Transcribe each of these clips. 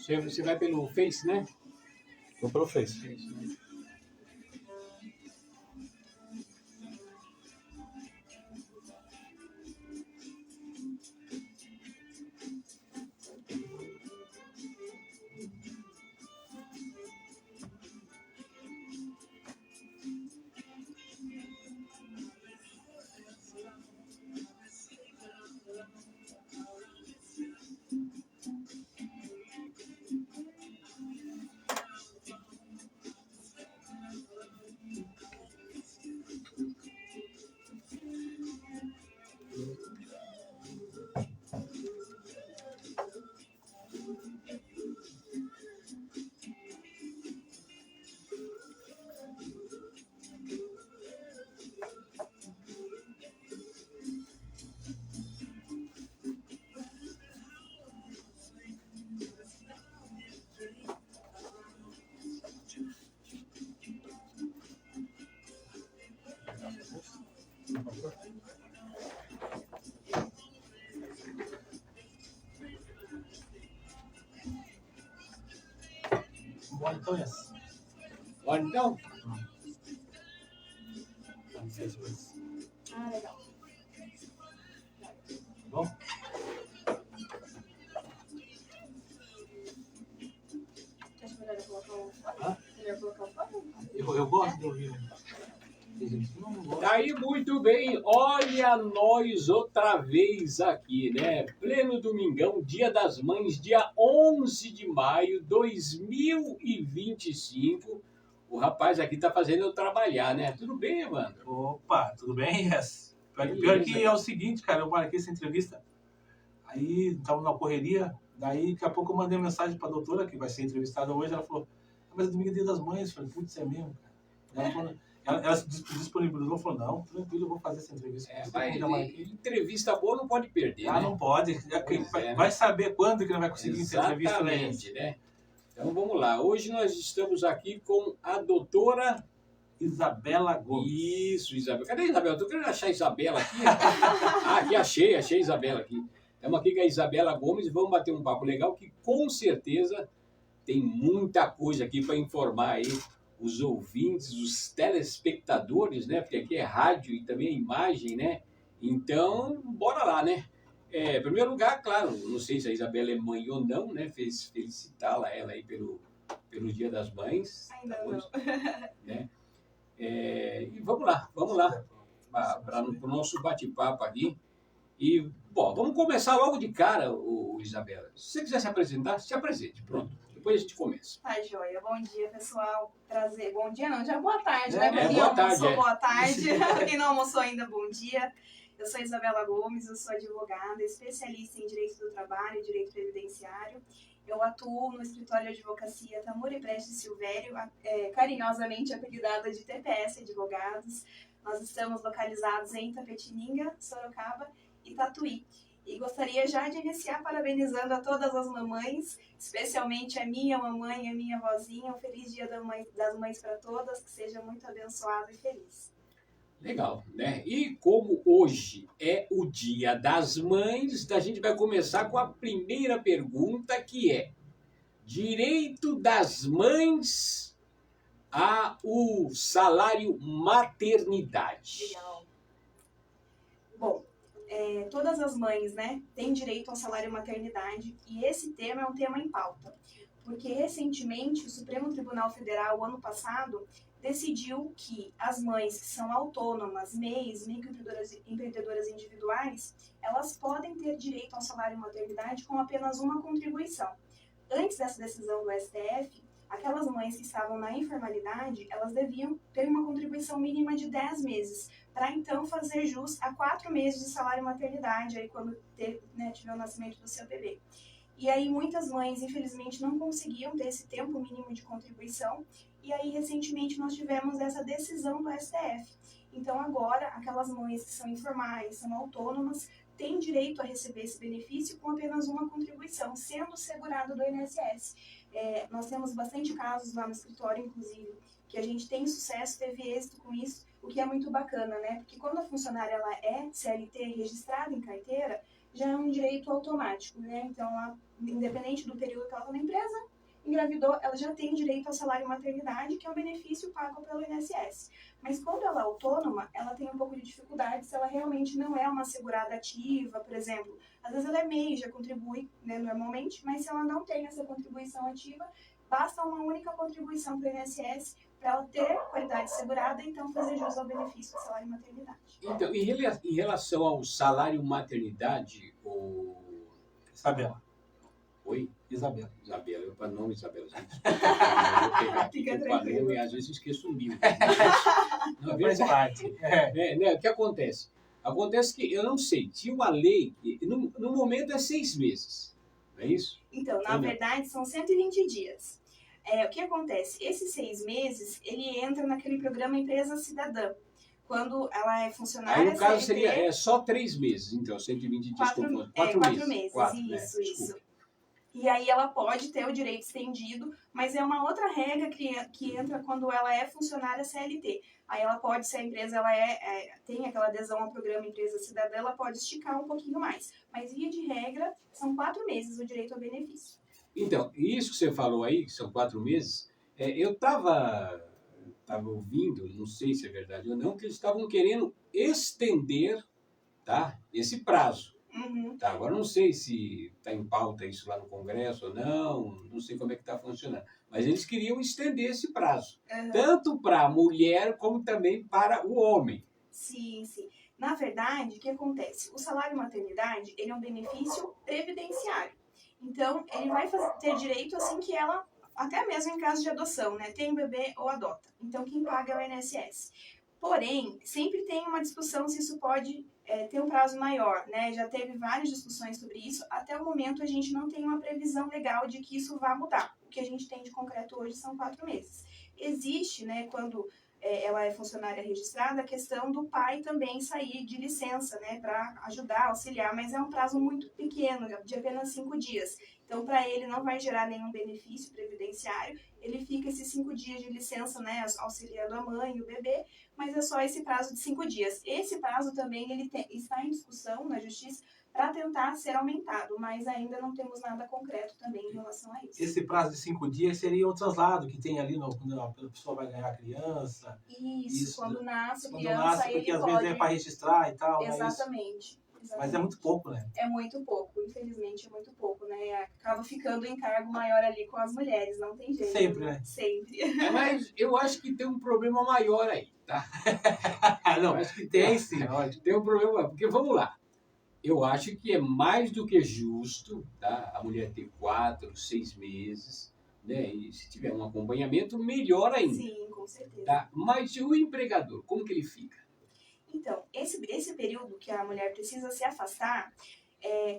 Você vai pelo Face, né? Vou pelo Face. Face, né? Bom, então é essa. Bora então? Não sei se vai- Ah, legal. Tá bom? Acho melhor eu colocar o fone. Hã? Melhor colocar o fone? Eu gosto de ouvir. Tem gente que não gosta. Tá aí, muito bem. Olha nós outra vez aqui, né? Pleno domingão, Dia das Mães, dia 11 de maio de 2025. O rapaz aqui tá fazendo eu trabalhar, né? Tudo bem, Evandro? Opa, tudo bem? Yes. Pior que é o seguinte, cara, eu marquei essa entrevista, aí estava na correria, daí daqui a pouco eu mandei mensagem pra doutora, que vai ser entrevistada hoje, ela falou, mas é domingo é Dia das Mães. Eu falei, putz, é mesmo, cara. Ela se disponibilizou, falou, não, tranquilo, eu vou fazer essa entrevista. Mas Já marquei. entrevista boa não pode perder, Ah, né? não pode. Pois é, né? Vai saber quando que não vai conseguir essa entrevista, né? Exatamente, né? Então vamos lá. Hoje nós estamos aqui com a doutora... Isabela Gomes. Isso, Isabela. Cadê a Isabela? Tô querendo achar a Isabela aqui. Ah, aqui achei a Isabela aqui. Estamos aqui com a Isabela Gomes e vamos bater um papo legal que com certeza tem muita coisa aqui para informar aí os ouvintes, os telespectadores, né? Porque aqui é rádio e também é imagem, né? Então, bora lá, né? Em primeiro lugar, claro, não sei se a Isabela é mãe ou não, né? Felicitá-la ela aí pelo Dia das Mães. Ainda tá bom? não. Né? E vamos lá para o nosso bate-papo aqui. E, bom, vamos começar logo de cara, Isabela. Se você quiser se apresentar, se apresente, pronto. Depois a gente começa. Tá, joia. Bom dia, pessoal. Prazer. Bom dia não, já boa tarde, É, né? Pra quem boa tarde, almoçou, é. boa tarde. Quem não almoçou ainda, bom dia. Eu sou Isabela Gomes, eu sou advogada, especialista em Direito do Trabalho e Direito Previdenciário. Eu atuo no escritório de advocacia Tamura e Prestes Silvério, carinhosamente apelidada de TPS Advogados. Nós estamos localizados em Itapetininga, Sorocaba e Tatuí. E gostaria já de iniciar parabenizando a todas as mamães, especialmente a minha mamãe e a minha vozinha. Um feliz Dia das Mães para todas, que seja muito abençoado e feliz. Legal, né? E como hoje é o Dia das Mães, a gente vai começar com a primeira pergunta, que é: direito das mães ao salário maternidade? Legal. Bom, todas as mães, né, têm direito ao salário maternidade e esse tema é um tema em pauta, porque recentemente o Supremo Tribunal Federal, ano passado, decidiu que as mães que são autônomas, MEIs, microempreendedoras individuais, elas podem ter direito ao salário maternidade com apenas uma contribuição. Antes dessa decisão do STF, aquelas mães que estavam na informalidade, elas deviam ter uma contribuição mínima de 10 meses, para então fazer jus a 4 meses de salário maternidade, aí quando tiver o nascimento do seu bebê. E aí muitas mães, infelizmente, não conseguiam ter esse tempo mínimo de contribuição, e aí recentemente nós tivemos essa decisão do STF. Então agora, aquelas mães que são informais, são autônomas, têm direito a receber esse benefício com apenas uma contribuição, sendo segurado do INSS. Nós temos bastante casos lá no escritório, inclusive, que a gente tem sucesso, teve êxito com isso, o que é muito bacana, né? Porque quando a funcionária ela é CLT registrada em carteira, já é um direito automático, né? Então, ela, independente do período que ela está na empresa, engravidou, ela já tem direito ao salário maternidade, que é um benefício pago pelo INSS. Mas quando ela é autônoma, ela tem um pouco de dificuldade se ela realmente não é uma segurada ativa, por exemplo. Às vezes ela é MEI, já contribui, né, normalmente, mas se ela não tem essa contribuição ativa, basta uma única contribuição para o INSS para ela ter qualidade segurada e então fazer jus ao benefício do salário maternidade. Então, em relação ao salário maternidade, Isabela. Oi? Isabela. Isabela, eu para nome Isabela, gente. Eu vou pegar aqui Fica o tranquilo. nome e às vezes esqueço mil. Não é Faz verdade? parte. Né, o que acontece? Acontece que, eu não sei, tinha uma lei, que no momento é 6 meses, não é isso? Então, na verdade, são 120 dias. O que acontece? Esses 6 meses, ele entra naquele programa Empresa Cidadã. Quando ela é funcionária, Aí, no caso, CLT, seria só 3 meses, então, 120 dias, 4 meses. 4 meses, Quatro, isso, né? isso. Desculpa. E aí ela pode ter o direito estendido, mas é uma outra regra que entra quando ela é funcionária CLT. Aí ela pode, se a empresa ela tem aquela adesão ao programa Empresa Cidadã, ela pode esticar um pouquinho mais. Mas, via de regra, são 4 meses o direito ao benefício. Então, isso que você falou aí, que são 4 meses, eu estava ouvindo, não sei se é verdade ou não, que eles estavam querendo estender, tá, esse prazo. Uhum. Tá, agora não sei se está em pauta isso lá no Congresso ou não sei como é que está funcionando. Mas eles queriam estender esse prazo, tanto para a mulher como também para o homem. Sim, sim. Na verdade, o que acontece? O salário maternidade, ele é um benefício previdenciário. Então, ele vai ter direito assim que ela, até mesmo em caso de adoção, né? Tem um bebê ou adota. Então, quem paga é o INSS. Porém, sempre tem uma discussão se isso pode ter um prazo maior, né? Já teve várias discussões sobre isso. Até o momento, a gente não tem uma previsão legal de que isso vá mudar. O que a gente tem de concreto hoje são 4 meses. Existe, né, quando ela é funcionária registrada, a questão do pai também sair de licença, né, para ajudar, auxiliar, mas é um prazo muito pequeno, de apenas 5 dias. Então, para ele não vai gerar nenhum benefício previdenciário, ele fica esses 5 dias de licença, né, auxiliando a mãe e o bebê, mas é só esse prazo de 5 dias. Esse prazo também ele está em discussão na Justiça para tentar ser aumentado, mas ainda não temos nada concreto também em relação a isso. Esse prazo de 5 dias seria o translado que tem ali quando a pessoa vai ganhar a criança. Isso, quando nasce a quando criança, nasce, porque às vezes é para registrar e tal. Exatamente. Mas é muito pouco, né? É muito pouco, infelizmente é muito pouco, né? Acaba ficando o encargo maior ali com as mulheres, não tem jeito. Sempre, né? Sempre. Mas eu acho que tem um problema maior aí, tá? Não, acho que tem sim. Tem um problema, porque vamos lá. Eu acho que é mais do que justo, tá? A mulher ter 4, 6 meses, né? E se tiver um acompanhamento, melhor ainda. Sim, com certeza. Tá? Mas e o empregador, como que ele fica? Então, esse período que a mulher precisa se afastar,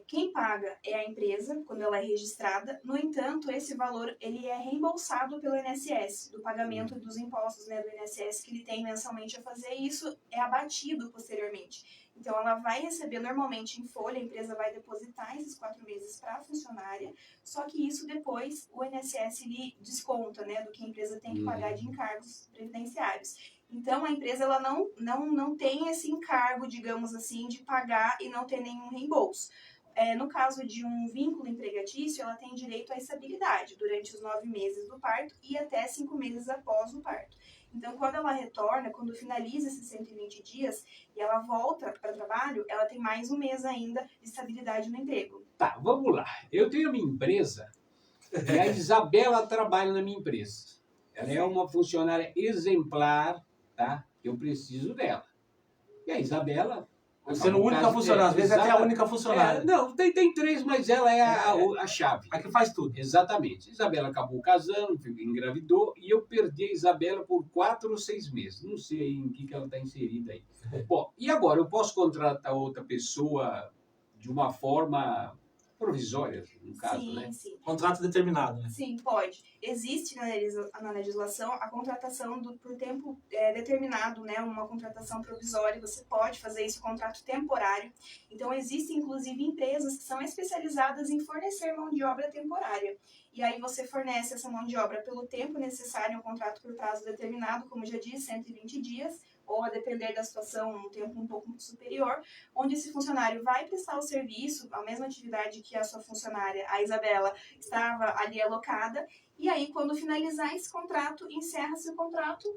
quem paga é a empresa, quando ela é registrada. No entanto, esse valor ele é reembolsado pelo INSS, do pagamento dos impostos, né, do INSS que ele tem mensalmente a fazer, e isso é abatido posteriormente. Então, ela vai receber normalmente em folha, a empresa vai depositar esses 4 meses para a funcionária, só que isso depois o INSS ele desconta, né, do que a empresa tem que pagar de encargos previdenciários. Então, a empresa ela não tem esse encargo, digamos assim, de pagar e não ter nenhum reembolso. No caso de um vínculo empregatício, ela tem direito à estabilidade durante os 9 meses do parto e até 5 meses após o parto. Então, quando ela retorna, quando finaliza esses 120 dias e ela volta para o trabalho, ela tem mais um mês ainda de estabilidade no emprego. Tá, vamos lá. Eu tenho a minha empresa e a Isabela trabalha na minha empresa. Ela é uma funcionária exemplar, tá? Eu preciso dela. E a Isabela... Sendo a única funcionária, às vezes até a única funcionária. Não, tem 3, mas ela é a chave. A que faz tudo. Exatamente. Isabela acabou casando, engravidou, e eu perdi a Isabela por 4 ou 6 meses. Não sei em que ela está inserida aí. Bom, e agora, eu posso contratar outra pessoa de uma forma provisória, no caso, sim, né? Sim. Contrato determinado, né? Sim, pode. Existe na legislação a contratação por tempo determinado, né? Uma contratação provisória, você pode fazer isso, contrato temporário. Então, existem, inclusive, empresas que são especializadas em fornecer mão de obra temporária. E aí você fornece essa mão de obra pelo tempo necessário, um contrato por prazo determinado, como já disse, 120 dias, ou a depender da situação, um tempo um pouco superior, onde esse funcionário vai prestar o serviço, a mesma atividade que a sua funcionária, a Isabela, estava ali alocada, e aí quando finalizar esse contrato, encerra-se o contrato,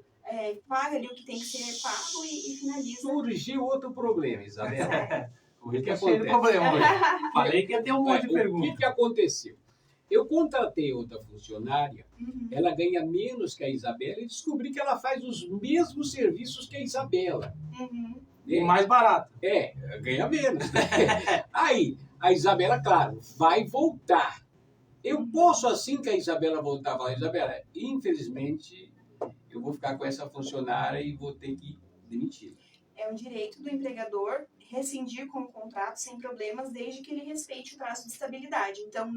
paga ali o que tem que ser pago e finaliza. Surgiu outro problema, Isabela. O que que é cheio de acontece? problema hoje. Falei que ia ter um monte de O perguntas. que aconteceu? Eu contratei outra funcionária, Uhum. ela ganha menos que a Isabela e descobri que ela faz os mesmos serviços que a Isabela. Uhum. E mais barato. Ganha menos. Né? Aí, a Isabela, claro, vai voltar. Eu posso, assim que a Isabela voltar, falar, Isabela, infelizmente, eu vou ficar com essa funcionária e vou ter que demitir. É um direito do empregador rescindir com o contrato sem problemas, desde que ele respeite o prazo de estabilidade. Então,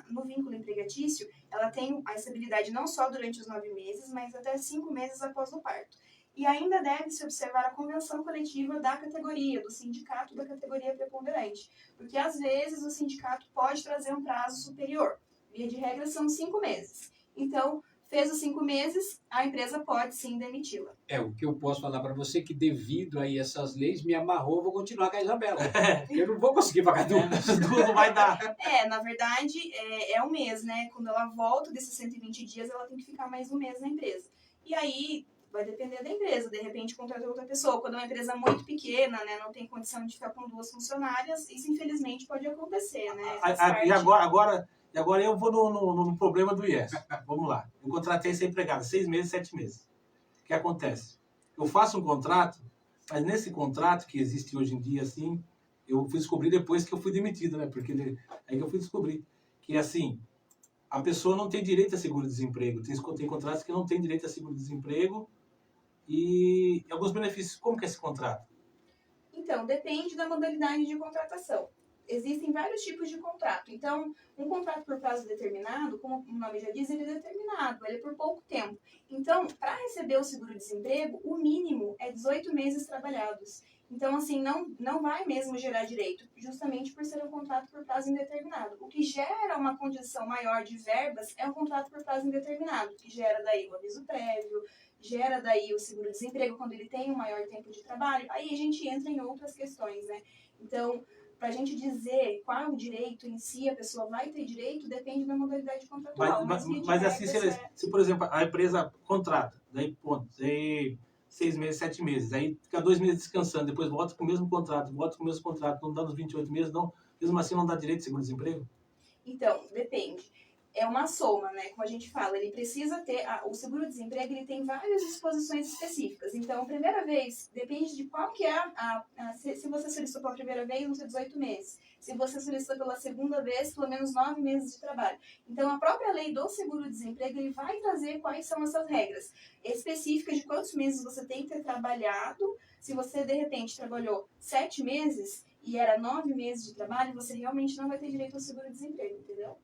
no vínculo empregatício, ela tem a estabilidade não só durante os 9 meses, mas até 5 meses após o parto. E ainda deve-se observar a convenção coletiva da categoria, do sindicato da categoria preponderante, porque às vezes o sindicato pode trazer um prazo superior. Via de regra, são 5 meses. Então, fez os 5 meses, a empresa pode sim demiti-la. O que eu posso falar para você é que devido a essas leis, me amarrou, eu vou continuar com a Isabela. Eu não vou conseguir pagar duas. Duas não vai dar. Na verdade, é um mês, né? Quando ela volta desses 120 dias, ela tem que ficar mais um mês na empresa. E aí, vai depender da empresa. De repente, contrata outra pessoa. Quando é uma empresa muito pequena, né? Não tem condição de ficar com 2 funcionárias, isso infelizmente pode acontecer, né? E agora eu vou no problema do IES. Vamos lá. Eu contratei essa empregada 6 meses, 7 meses. O que acontece? Eu faço um contrato, mas nesse contrato que existe hoje em dia, assim, eu fui descobrir depois que eu fui demitido, né? Porque aí que eu fui descobrir que, assim, a pessoa não tem direito a seguro-desemprego. Tem contratos que não tem direito a seguro-desemprego e alguns benefícios. Como que é esse contrato? Então, depende da modalidade de contratação. Existem vários tipos de contrato. Então, um contrato por prazo determinado, como o nome já diz, ele é determinado, ele é por pouco tempo. Então, para receber o seguro-desemprego, o mínimo é 18 meses trabalhados. Então, assim, não vai mesmo gerar direito, justamente por ser um contrato por prazo indeterminado. O que gera uma condição maior de verbas é um contrato por prazo indeterminado, que gera daí o aviso prévio, gera daí o seguro-desemprego quando ele tem um maior tempo de trabalho. Aí a gente entra em outras questões, né? Então, para a gente dizer qual é o direito em si, a pessoa vai ter direito, depende da modalidade contratual. Mas assim, se, por exemplo, a empresa contrata, daí 6 meses, 7 meses, aí fica 2 meses descansando, depois volta com o mesmo contrato, não dá nos 28 meses, não, mesmo assim não dá direito de seguro-desemprego? Então, depende. É uma soma, né? Como a gente fala, ele precisa ter... o seguro-desemprego, ele tem várias disposições específicas. Então, a primeira vez, depende de qual que é se você solicitou pela primeira vez, vão ser 18 meses. Se você solicitou pela segunda vez, pelo menos 9 meses de trabalho. Então, a própria lei do seguro-desemprego, ele vai trazer quais são essas regras específicas de quantos meses você tem que ter trabalhado. Se você, de repente, trabalhou 7 meses e era 9 meses de trabalho, você realmente não vai ter direito ao seguro-desemprego, entendeu?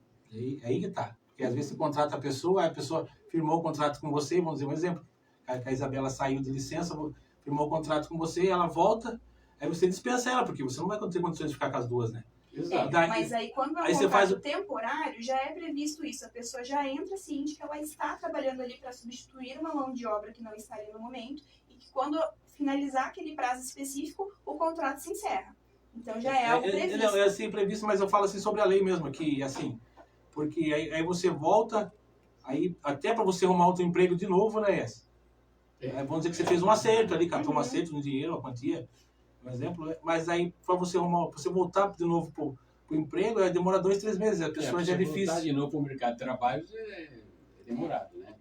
Aí que tá. Porque às vezes você contrata a pessoa firmou o contrato com você, vamos dizer um exemplo, a Isabela saiu de licença, firmou o contrato com você, ela volta, aí você dispensa ela, porque você não vai ter condições de ficar com as duas, né? Exato. Mas aí quando é um contrato temporário, já é previsto isso, a pessoa já entra ciente que ela está trabalhando ali para substituir uma mão de obra que não está ali no momento, e que quando finalizar aquele prazo específico, o contrato se encerra. Então já é algo previsto. Não, é assim previsto, mas eu falo assim sobre a lei mesmo, que assim... Porque aí você volta, aí até para você arrumar outro emprego de novo, né, vamos dizer que você fez um acerto ali, captou um acerto no dinheiro, uma quantia, um exemplo, mas aí para você voltar de novo pro emprego, demora 2, 3 meses, a pessoa já é difícil. Voltar de novo para o mercado de trabalho é demorado, né?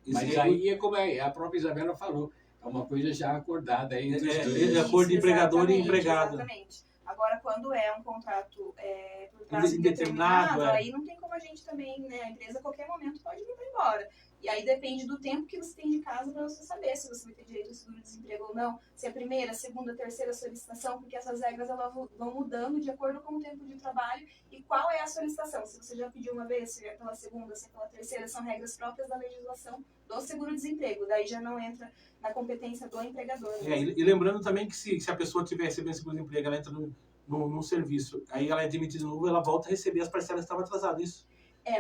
Isso mas aí é como a própria Isabela falou, é uma coisa já acordada entre os dois. De acordo de empregador e empregado. Exatamente. Agora, quando é um contrato por prazo indeterminado, aí não tem como a gente também, né? A empresa a qualquer momento pode vir embora. E aí depende do tempo que você tem de casa para você saber se você vai ter direito ao seguro-desemprego ou não, se é a primeira, segunda, terceira solicitação, porque essas regras elas vão mudando de acordo com o tempo de trabalho e qual é a solicitação. Se você já pediu uma vez, se é pela segunda, se é pela terceira, são regras próprias da legislação do seguro-desemprego. Daí já não entra na competência do empregador. Né? E lembrando também que se a pessoa estiver recebendo seguro-desemprego, ela entra num serviço, aí ela é demitida de novo, ela volta a receber as parcelas que estavam atrasadas, isso?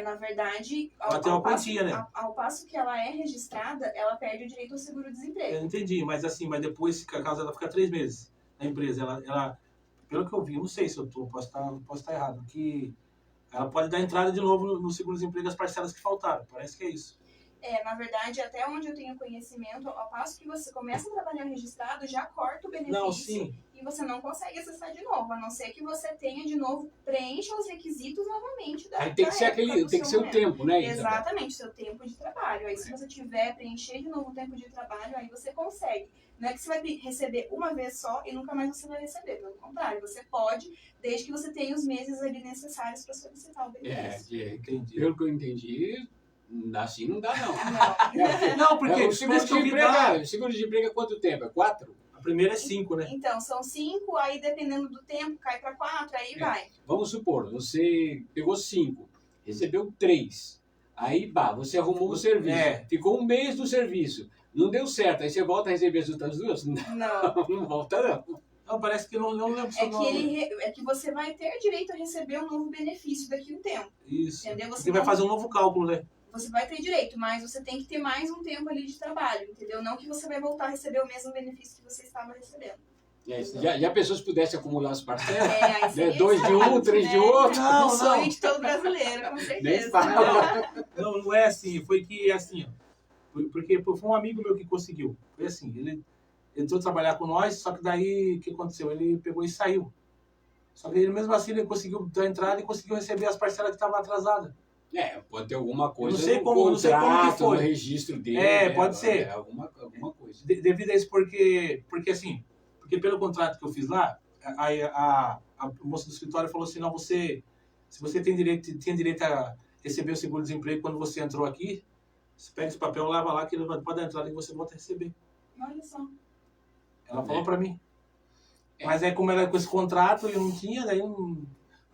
Na verdade, Ela tem uma quantia, né? ao passo que ela é registrada, ela perde o direito ao seguro-desemprego. Eu entendi, mas assim, mas depois, caso ela fica 3 meses na empresa, ela pelo que eu vi, eu não sei se eu posso estar errado, que ela pode dar entrada de novo no seguro-desemprego as parcelas que faltaram, parece que é isso. Na verdade, até onde eu tenho conhecimento, ao passo que você começa a trabalhar registrado, já corta o benefício. Não, sim. E você não consegue acessar de novo, a não ser que você tenha de novo, preencha os requisitos novamente da Aí tem que ser tem que ser o tempo, né, Isabel? Exatamente, seu tempo de trabalho. Aí se você tiver, preencher de novo o tempo de trabalho, aí você consegue. Não é que você vai receber uma vez só e nunca mais você vai receber. Pelo contrário, você pode, desde que você tenha os meses ali necessários para solicitar o benefício. Entendi. Pelo que eu entendi, assim não dá, não. Não, porque o seguro-desemprego é quanto tempo? É 4? A primeira é 5, né? Então, são 5, aí dependendo do tempo, cai para 4, aí vai. Vamos supor, você pegou 5, recebeu 3. Aí, você arrumou o serviço. Ficou um mês no serviço. Não deu certo. Aí você volta a receber as outras duas? Não. Não volta, não. Não, parece que não lembro seu nome. É que você vai ter direito a receber um novo benefício daqui a um tempo. Isso. Entendeu? Você vai fazer um novo cálculo, né? Você vai ter direito, mas você tem que ter mais um tempo ali de trabalho, entendeu? Não que você vai voltar a receber o mesmo benefício que você estava recebendo. Já pensou se pudesse acumular as parcelas? Aí seria 2 de um, 3 de outro? Não, sonho de todo brasileiro, com certeza. Não é assim. Foi que assim, porque foi um amigo meu que conseguiu. Foi assim, ele entrou a trabalhar com nós, só que daí o que aconteceu? Ele pegou e saiu. Só que ele mesmo assim ele conseguiu dar entrada e conseguiu receber as parcelas que estavam atrasadas. Pode ter alguma coisa não sei como que foi. no registro dele. Pode ser. Alguma coisa. Devido a isso, porque pelo contrato que eu fiz lá, a moça do escritório falou assim, não, se você tinha direito a receber o seguro-desemprego quando você entrou aqui, você pega esse papel, lava lá, que ele pode dar entrada e você volta a receber. Olha só. Ela falou pra mim. Mas aí, como era com esse contrato, eu não tinha, daí eu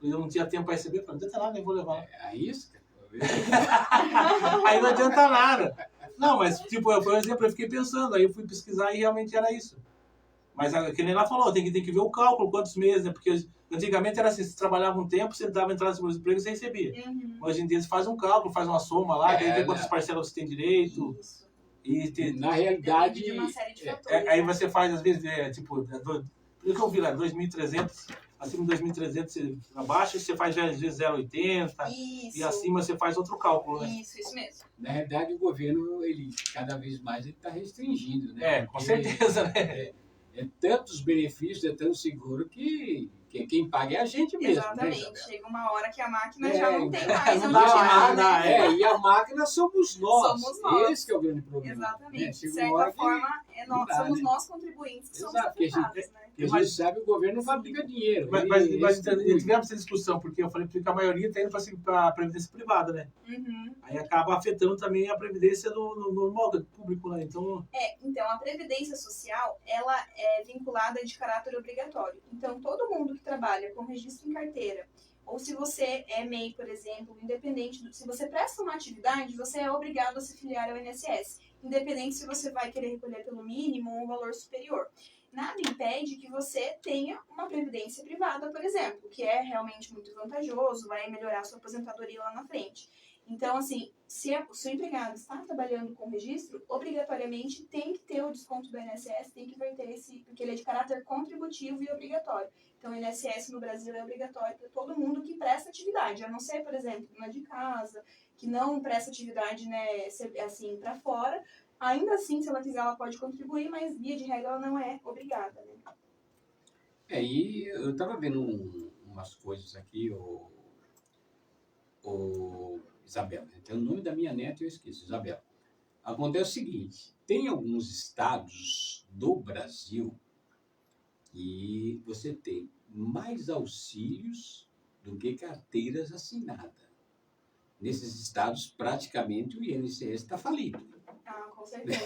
não tinha tempo pra receber, eu falei, não adianta nada, nem vou levar. Isso, Aí não adianta nada. Não, mas, por exemplo, eu fiquei pensando, aí eu fui pesquisar e realmente era isso. Mas, que nem ela falou, tem que ver o cálculo, quantos meses, né? Porque antigamente era assim, você trabalhava um tempo, você dava entrada no seguro-desemprego e você recebia. Uhum. Hoje em dia você faz um cálculo, faz uma soma lá, daí vê quantas parcelas você tem direito. Isso. Na realidade... Depende de uma série de fatores. Aí você faz, às vezes, pelo que eu vi lá, 2.300, acima de 2.300 você abaixa, você faz às vezes 0,80 e acima você faz outro cálculo, né? Isso mesmo. Na realidade, o governo, ele cada vez mais está restringindo, né? Com certeza, né? É tantos benefícios, é tão seguro que quem paga é a gente mesmo. Exatamente. Né, chega uma hora que a máquina já não tem mais não onde dá tirar, mais, né? E a máquina somos nós. Somos nós. Esse que é o grande problema. Exatamente. Né? De certa forma, somos nós contribuintes que somos afetados, né? Porque a gente sabe que o governo não fabrica dinheiro. Mas tivemos essa discussão, porque eu falei que a maioria está indo para a previdência privada, né? Uhum. Aí acaba afetando também a previdência do público, né? Então, a previdência social, ela é vinculada de caráter obrigatório. Então, todo mundo que trabalha com registro em carteira, ou se você é MEI, por exemplo, se você presta uma atividade, você é obrigado a se filiar ao INSS, independente se você vai querer recolher pelo mínimo ou um valor superior. Nada impede que você tenha uma previdência privada, por exemplo, que é realmente muito vantajoso, vai melhorar a sua aposentadoria lá na frente. Então, assim, se o seu empregado está trabalhando com registro, obrigatoriamente tem que ter o desconto do INSS, tem que verter porque ele é de caráter contributivo e obrigatório. Então, o INSS no Brasil é obrigatório para todo mundo que presta atividade, a não ser, por exemplo, uma de casa, que não presta atividade, né, assim, para fora. Ainda assim, se ela quiser, ela pode contribuir, mas, via de regra, ela não é obrigada, né? E eu estava vendo umas coisas aqui, Isabela. Então, o nome da minha neta eu esqueço, Isabela. Acontece o seguinte, tem alguns estados do Brasil que você tem mais auxílios do que carteiras assinadas. Nesses estados, praticamente, o INSS está falido. Com certeza.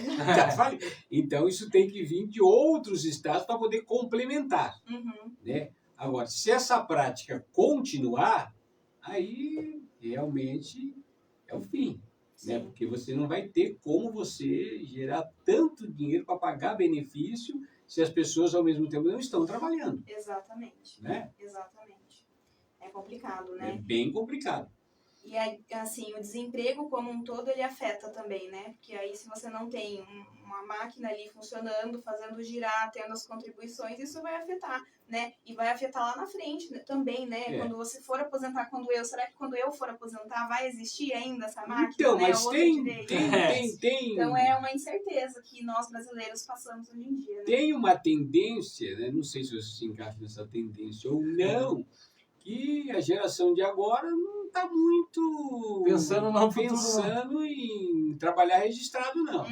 Então, isso tem que vir de outros estados para poder complementar. Uhum. Né? Agora, se essa prática continuar, aí realmente é o fim. Né? Porque você não vai ter como você gerar tanto dinheiro para pagar benefício se as pessoas, ao mesmo tempo, não estão trabalhando. Exatamente. Né? Exatamente. É complicado, né? É bem complicado. E assim, o desemprego como um todo, ele afeta também, né? Porque aí se você não tem uma máquina ali funcionando, fazendo girar, tendo as contribuições, isso vai afetar, né? E vai afetar lá na frente também, né? Quando você for aposentar, será que quando eu for aposentar vai existir ainda essa máquina, Então, né? mas Outro tem. direito. Então é uma incerteza que nós brasileiros passamos hoje em dia, né? Tem uma tendência, né? Não sei se você se encaixa nessa tendência ou não, que a geração de agora não está muito pensando em trabalhar registrado, não.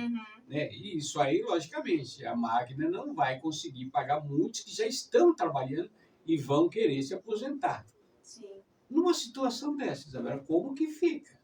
Né? E isso aí, logicamente, a máquina não vai conseguir pagar muitos que já estão trabalhando e vão querer se aposentar. Sim. Numa situação dessa, Isabela, como que fica?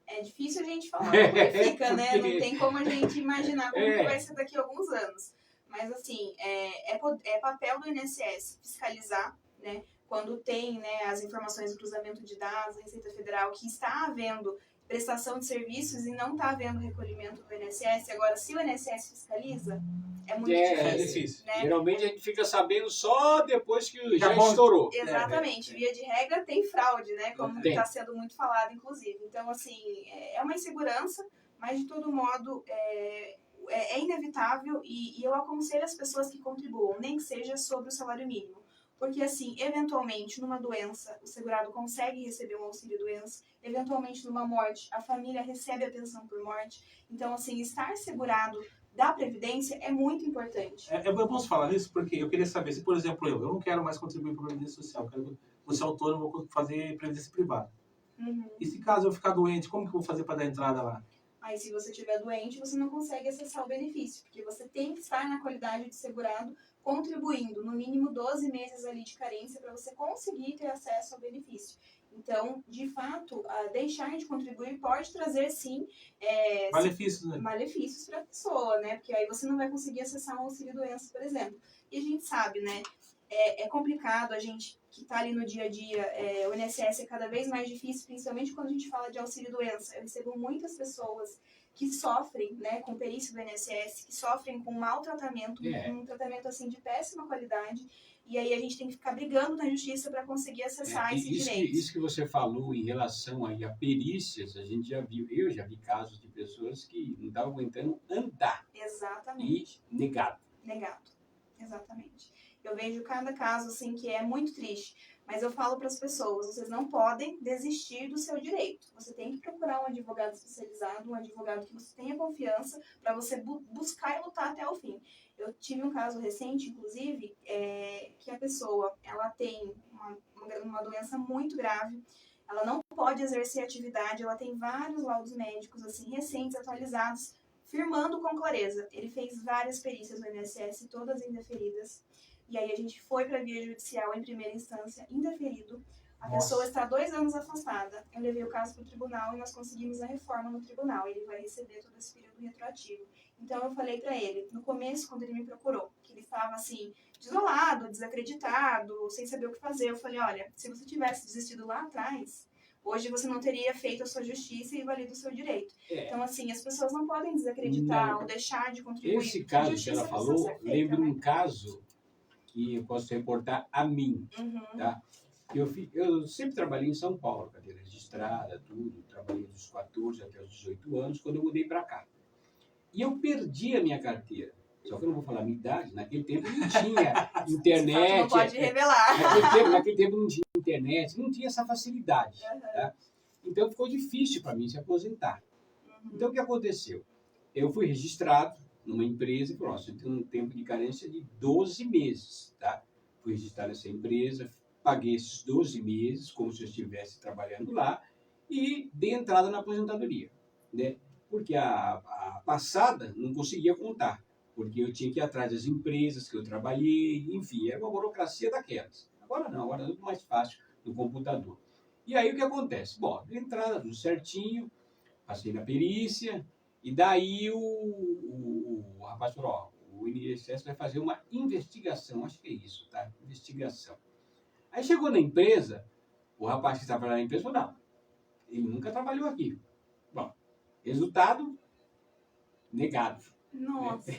É difícil a gente falar como que fica, né? Não tem como a gente imaginar como que vai ser daqui a alguns anos. Mas, assim, é papel do INSS fiscalizar, né? Quando tem, né, as informações do cruzamento de dados da Receita Federal, que está havendo prestação de serviços e não está havendo recolhimento do INSS. Agora, se o INSS fiscaliza, é muito difícil. Né? Geralmente a gente fica sabendo só depois que já estourou. Exatamente. Via de regra tem fraude, né? Como está sendo muito falado, inclusive. Então, assim, é uma insegurança, mas de todo modo é inevitável e eu aconselho as pessoas que contribuam, nem que seja sobre o salário mínimo. Porque, assim, eventualmente, numa doença, o segurado consegue receber um auxílio-doença. Eventualmente, numa morte, a família recebe a pensão por morte. Então, assim, estar segurado da Previdência é muito importante. Eu posso falar nisso porque eu queria saber se, por exemplo, eu não quero mais contribuir para a Previdência Social, vou ser autônomo, vou fazer Previdência Privada. E se caso eu ficar doente, como que eu vou fazer para dar entrada lá? Aí, se você estiver doente, você não consegue acessar o benefício, porque você tem que estar na qualidade de segurado, contribuindo no mínimo 12 meses ali de carência para você conseguir ter acesso ao benefício. Então, de fato, deixar de contribuir pode trazer, sim, malefícios, né? Malefícios para a pessoa, né? Porque aí você não vai conseguir acessar um auxílio-doença, por exemplo. E a gente sabe, né? É complicado, a gente que está ali no dia a dia, o INSS é cada vez mais difícil, principalmente quando a gente fala de auxílio-doença. Eu recebo muitas pessoas que sofrem, né, com perícia do INSS, que sofrem com maltratamento, um tratamento assim de péssima qualidade, e aí a gente tem que ficar brigando na justiça para conseguir acessar esse direito. Isso que você falou em relação aí a perícias, a gente já viu, eu já vi casos de pessoas que não estavam aguentando andar. Exatamente. E negado. Negado, exatamente. Eu vejo cada caso assim que é muito triste, mas eu falo para as pessoas, vocês não podem desistir do seu direito. Você tem que procurar um advogado especializado, um advogado que você tenha confiança para você buscar e lutar até o fim. Eu tive um caso recente, inclusive, que a pessoa ela tem uma doença muito grave, ela não pode exercer atividade, ela tem vários laudos médicos assim recentes, atualizados, firmando com clareza. Ele fez várias perícias no INSS, todas indeferidas. E aí a gente foi para a via judicial em primeira instância, indeferido. A pessoa está 2 anos afastada. Eu levei o caso para o tribunal e nós conseguimos a reforma no tribunal. Ele vai receber todo esse período retroativo. Então eu falei para ele, no começo, quando ele me procurou, que ele estava assim, desolado, desacreditado, sem saber o que fazer. Eu falei, olha, se você tivesse desistido lá atrás, hoje você não teria feito a sua justiça e valido o seu direito. Então, assim, as pessoas não podem desacreditar ou deixar de contribuir. Esse caso que ela falou, lembra um caso que eu posso reportar a mim, tá? Eu sempre trabalhei em São Paulo, cadeira registrada, tudo, trabalhei dos 14 até os 18 anos, quando eu mudei para cá. E eu perdi a minha carteira. Só que eu não vou falar a minha idade, naquele tempo não tinha internet. Não pode revelar. Naquele tempo não tinha internet, não tinha essa facilidade. Tá? Então ficou difícil para mim se aposentar. Então o que aconteceu? Eu fui registrado numa empresa e falou, você tem um tempo de carência de 12 meses. Tá? Fui registrado nessa empresa, paguei esses 12 meses, como se eu estivesse trabalhando lá, e dei entrada na aposentadoria. Né? Porque a passada não conseguia contar, porque eu tinha que ir atrás das empresas que eu trabalhei, enfim, era uma burocracia daquelas. Agora não, agora é tudo mais fácil no computador. E aí o que acontece? Bom, dei entrada, tudo certinho, passei na perícia, e daí o rapaz falou, ó, o INSS vai fazer uma investigação, acho que é isso, tá? Investigação. Aí chegou na empresa, o rapaz que estava na empresa falou, não, ele nunca trabalhou aqui. Bom, resultado, negado. Nossa.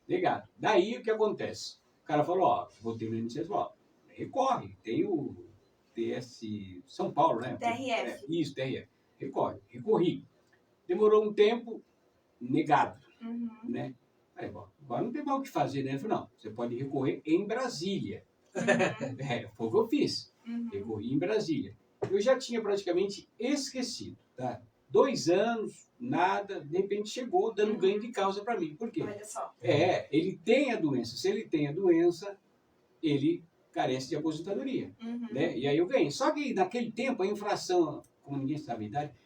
Negado. Daí o que acontece? O cara falou, ó, voltei no INSS, ó, recorre, tem o TS São Paulo, né? TRF. Isso, TRF. Recorri. Demorou um tempo, negado, né? Aí, bom, agora não tem mais o que fazer, né? Ele falou, não, você pode recorrer em Brasília. Foi o que eu fiz. Recorri em Brasília. Eu já tinha praticamente esquecido, tá? 2 anos, nada, de repente chegou dando ganho de causa para mim. Por quê? Olha só. Ele tem a doença. Se ele tem a doença, ele carece de aposentadoria, né? E aí eu ganhei. Só que naquele tempo a inflação, como ninguém sabe a idade,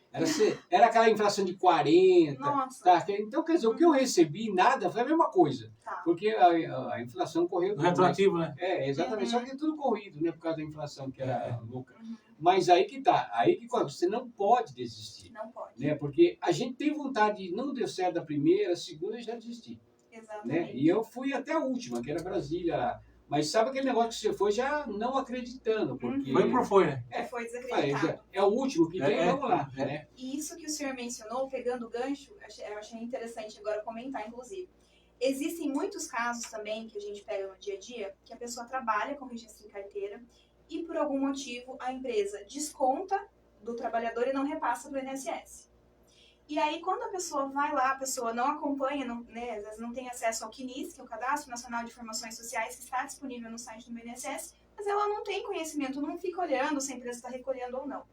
era aquela inflação de 40. Nossa. Tá? Então, quer dizer, o que eu recebi, nada, foi a mesma coisa. Tá. Porque a inflação correu. Retroativo, né? Exatamente. Só que tudo corrido, né? Por causa da inflação, que era louca. Mas aí que tá. Aí que você não pode desistir. Não pode. Né? Porque a gente tem vontade, não deu certo da primeira, a segunda, e já desisti. Exatamente. Né? E eu fui até a última, que era Brasília. Mas sabe aquele negócio que você foi já não acreditando? Porque Foi por foi, né? Foi desacreditado. é o último que tem, vamos lá. Né? E isso que o senhor mencionou, pegando o gancho, eu achei interessante agora comentar, inclusive. Existem muitos casos também que a gente pega no dia a dia, que a pessoa trabalha com registro em carteira e por algum motivo a empresa desconta do trabalhador e não repassa para o INSS. E aí, quando a pessoa vai lá, a pessoa não acompanha, né, às vezes não tem acesso ao CNIS, que é o Cadastro Nacional de Informações Sociais, que está disponível no site do INSS, mas ela não tem conhecimento, não fica olhando se a empresa está recolhendo ou não.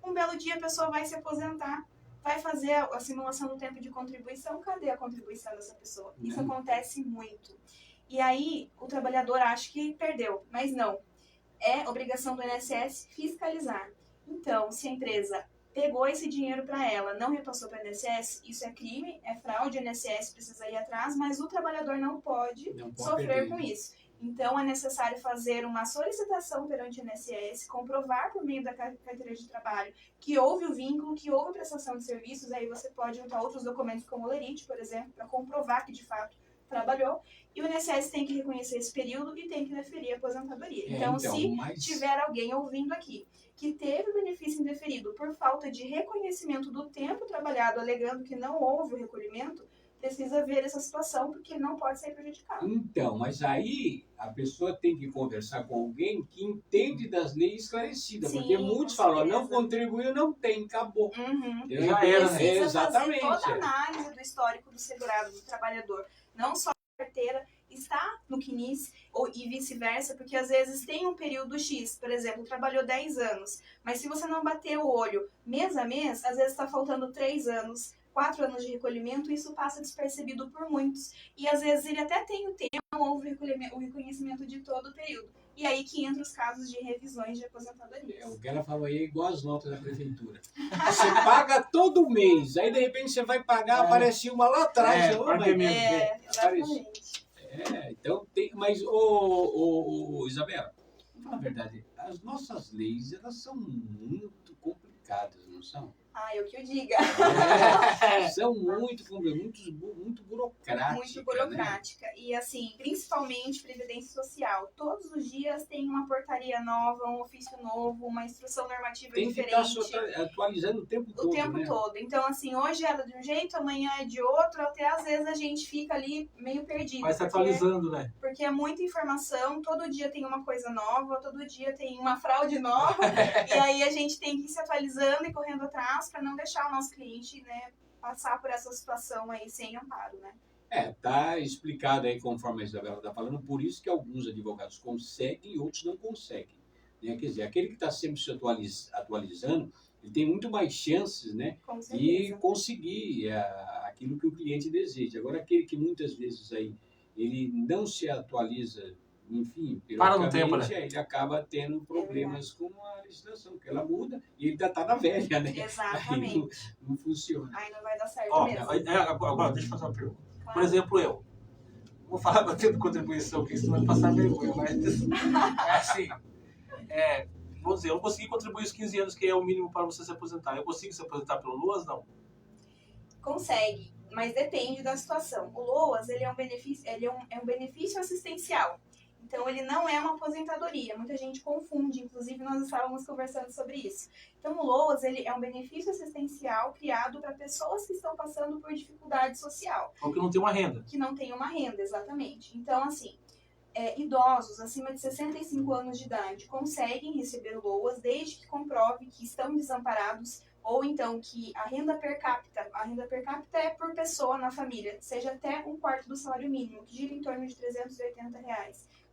Um belo dia, a pessoa vai se aposentar, vai fazer a simulação do tempo de contribuição, cadê a contribuição dessa pessoa? Isso acontece muito. E aí, o trabalhador acha que perdeu, mas não. É obrigação do INSS fiscalizar. Então, se a empresa pegou esse dinheiro para ela, não repassou para o INSS, isso é crime, é fraude, o INSS precisa ir atrás, mas o trabalhador não pode sofrer com isso. Então, é necessário fazer uma solicitação perante o INSS, comprovar por meio da carteira de trabalho que houve o vínculo, que houve prestação de serviços, aí você pode juntar outros documentos como o lerite, por exemplo, para comprovar que de fato trabalhou, e o INSS tem que reconhecer esse período e tem que deferir a aposentadoria. Então, se tiver alguém ouvindo aqui que teve o benefício indeferido por falta de reconhecimento do tempo trabalhado, alegando que não houve o recolhimento, precisa ver essa situação, porque ele não pode ser prejudicado. Então, mas aí a pessoa tem que conversar com alguém que entende das leis esclarecidas, porque muitos falam, não contribuiu, não tem, acabou. Já era, né? Precisa Exatamente. fazer toda a análise do histórico do segurado, do trabalhador. Não só a carteira está no CNIS e vice-versa, porque às vezes tem um período X, por exemplo, trabalhou 10 anos, mas se você não bater o olho mês a mês, às vezes está faltando 3 anos, 4 anos de recolhimento, isso passa despercebido por muitos. E às vezes ele até tem o tempo, não houve o reconhecimento de todo o período. E aí que entra os casos de revisões de aposentadoria. O que ela falou aí é igual as notas da prefeitura. Você paga todo mês, aí de repente você vai pagar, aparece uma lá atrás. Exatamente. Então tem. Mas, Isabela, vamos falar a verdade, as nossas leis, elas são muito complicadas, não são? Eu que o diga. São muito burocráticas. Muito burocrática. Né? E assim, principalmente Previdência Social. Todos os dias tem uma portaria nova, um ofício novo, uma instrução normativa diferente. Tem que estar atualizando o tempo todo. O tempo todo. Então, assim, hoje é de um jeito, amanhã é de outro, até às vezes a gente fica ali meio perdido. Vai se atualizando, né? Porque é muita informação, todo dia tem uma coisa nova, todo dia tem uma fraude nova, e aí a gente tem que ir se atualizando e correndo atrás para não deixar o nosso cliente, né, passar por essa situação aí sem amparo, né? Tá explicado aí conforme a Isabela está falando, por isso que alguns advogados conseguem e outros não conseguem. Né? Quer dizer, aquele que está sempre se atualizando, ele tem muito mais chances, né, de conseguir aquilo que o cliente deseja. Agora, aquele que muitas vezes aí, ele não se atualiza, enfim, para no tempo, né? Ele acaba tendo problemas com a legislação, porque ela muda e ele ainda está na velha, né? Exatamente. Aí não funciona. Aí não vai dar certo mesmo. Agora, deixa eu fazer uma pergunta. Claro. Por exemplo, eu vou falar batendo contribuição, porque senão vai passar vergonha, mas assim, vamos dizer, eu não consegui contribuir os 15 anos, que é o mínimo para você se aposentar. Eu consigo se aposentar pelo LOAS, não? Consegue, mas depende da situação. O LOAS, ele é um benefício assistencial. Então, ele não é uma aposentadoria. Muita gente confunde, inclusive nós estávamos conversando sobre isso. Então, o LOAS, ele é um benefício assistencial criado para pessoas que estão passando por dificuldade social. Ou que não tem uma renda. Que não tem uma renda, exatamente. Então, assim, idosos acima de 65 anos de idade conseguem receber LOAS desde que comprove que estão desamparados ou então que a renda per capita é por pessoa na família, seja até um quarto do salário mínimo, que gira em torno de R$ 380.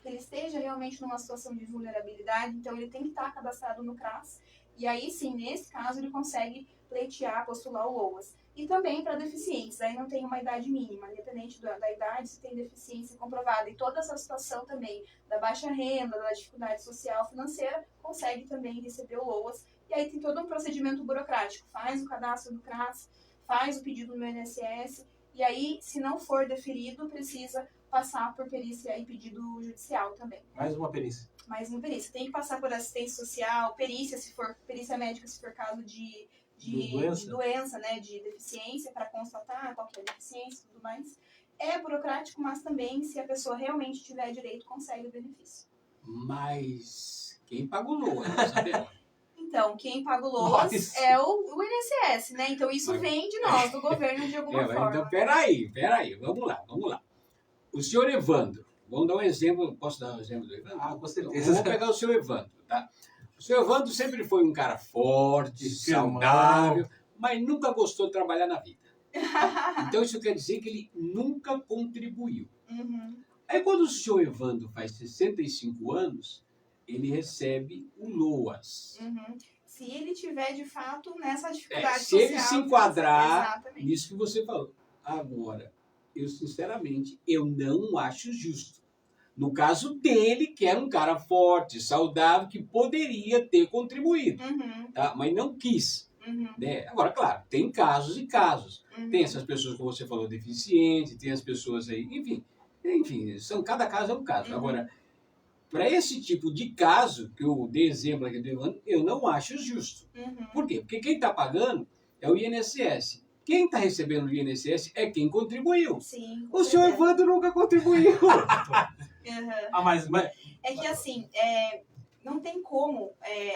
Que ele esteja realmente numa situação de vulnerabilidade, então ele tem que estar cadastrado no CRAS, e aí sim, nesse caso, ele consegue pleitear, postular o LOAS. E também para deficientes, aí não tem uma idade mínima, independente da idade, se tem deficiência comprovada. E toda essa situação também da baixa renda, da dificuldade social, financeira, consegue também receber o LOAS. E aí tem todo um procedimento burocrático, faz o cadastro do CRAS, faz o pedido no INSS, e aí, se não for deferido, precisa passar por perícia e pedido judicial também. Mais uma perícia. Mais uma perícia. Tem que passar por assistência social, perícia médica, se for caso de doença, né, de deficiência, para constatar qual que é a deficiência e tudo mais. É burocrático, mas também, se a pessoa realmente tiver direito, consegue o benefício. Mas quem paga o LOAS, Isabela? Então, quem paga o LOAS é o INSS, né? Então, isso vem de nós, do governo, de alguma forma. Então, peraí, vamos lá. O senhor Evandro, vamos dar um exemplo, posso dar um exemplo do Evandro? Com certeza. Então, vou pegar o senhor Evandro, tá? O senhor Evandro sempre foi um cara forte, saudável, mas nunca gostou de trabalhar na vida. Então, isso quer dizer que ele nunca contribuiu. Uhum. Aí, quando o senhor Evandro faz 65 anos, ele recebe o LOAS. Uhum. Se ele tiver, de fato, nessa dificuldade Se social... ele se enquadrar exatamente. nisso que você falou. Agora, eu, sinceramente, eu não acho justo. No caso dele, que era um cara forte, saudável, que poderia ter contribuído, Uhum. tá? Mas não quis. Uhum. Né? Agora, claro, tem casos e casos. Uhum. Tem essas pessoas, como você falou, deficientes, tem as pessoas aí, enfim, cada caso é um caso. Uhum. Agora, para esse tipo de caso, que eu dei exemplo aqui do Evandro, eu não acho justo. Uhum. Por quê? Porque quem está pagando é o INSS. Quem está recebendo o INSS é quem contribuiu. Sim, O senhor Evandro nunca contribuiu. Uhum. Mas É que assim, não tem como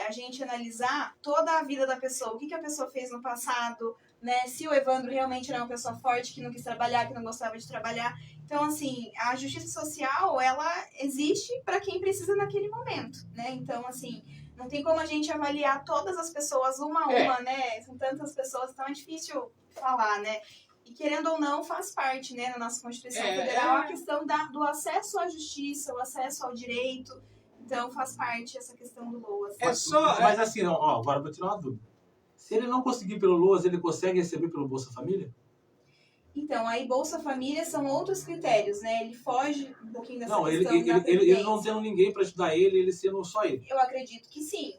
a gente analisar toda a vida da pessoa, o que a pessoa fez no passado, né? Se o Evandro realmente era uma pessoa forte, que não quis trabalhar, que não gostava de trabalhar. Então, assim, a justiça social, ela existe para quem precisa naquele momento, né? Então, assim, não tem como a gente avaliar todas as pessoas uma a uma, né? São tantas pessoas, então é difícil falar, né? E querendo ou não, faz parte, né, na nossa Constituição Federal, a questão do acesso à justiça, o acesso ao direito. Então, faz parte essa questão do LOAS. Mas assim, agora eu vou tirar uma dúvida. Se ele não conseguir pelo LOAS, ele consegue receber pelo Bolsa Família? Então, aí Bolsa Família são outros critérios, né? Ele foge um pouquinho dessa Não, questão ele não tendo ninguém para ajudar ele sendo só ele. Eu acredito que sim.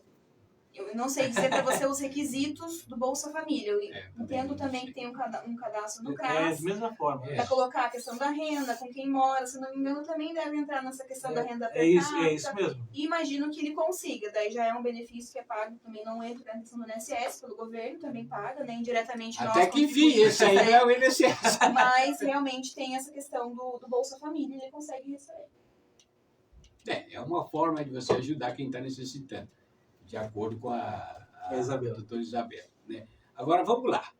Eu não sei dizer para você os requisitos do Bolsa Família. Eu entendo também que tem um cadastro do CRAS. Da mesma forma. Para colocar a questão da renda, com quem mora, se não me engano, também deve entrar nessa questão da renda per capita. É isso mesmo. E imagino que ele consiga. Daí já é um benefício que é pago. Também não entra na questão do INSS, pelo governo, também paga, né? Indiretamente nós. Até que enfim, esse aí é o INSS. Mas realmente tem essa questão do Bolsa Família, ele consegue receber. É uma forma de você ajudar quem está necessitando, de acordo com a doutora Isabela. Né? Agora, vamos lá.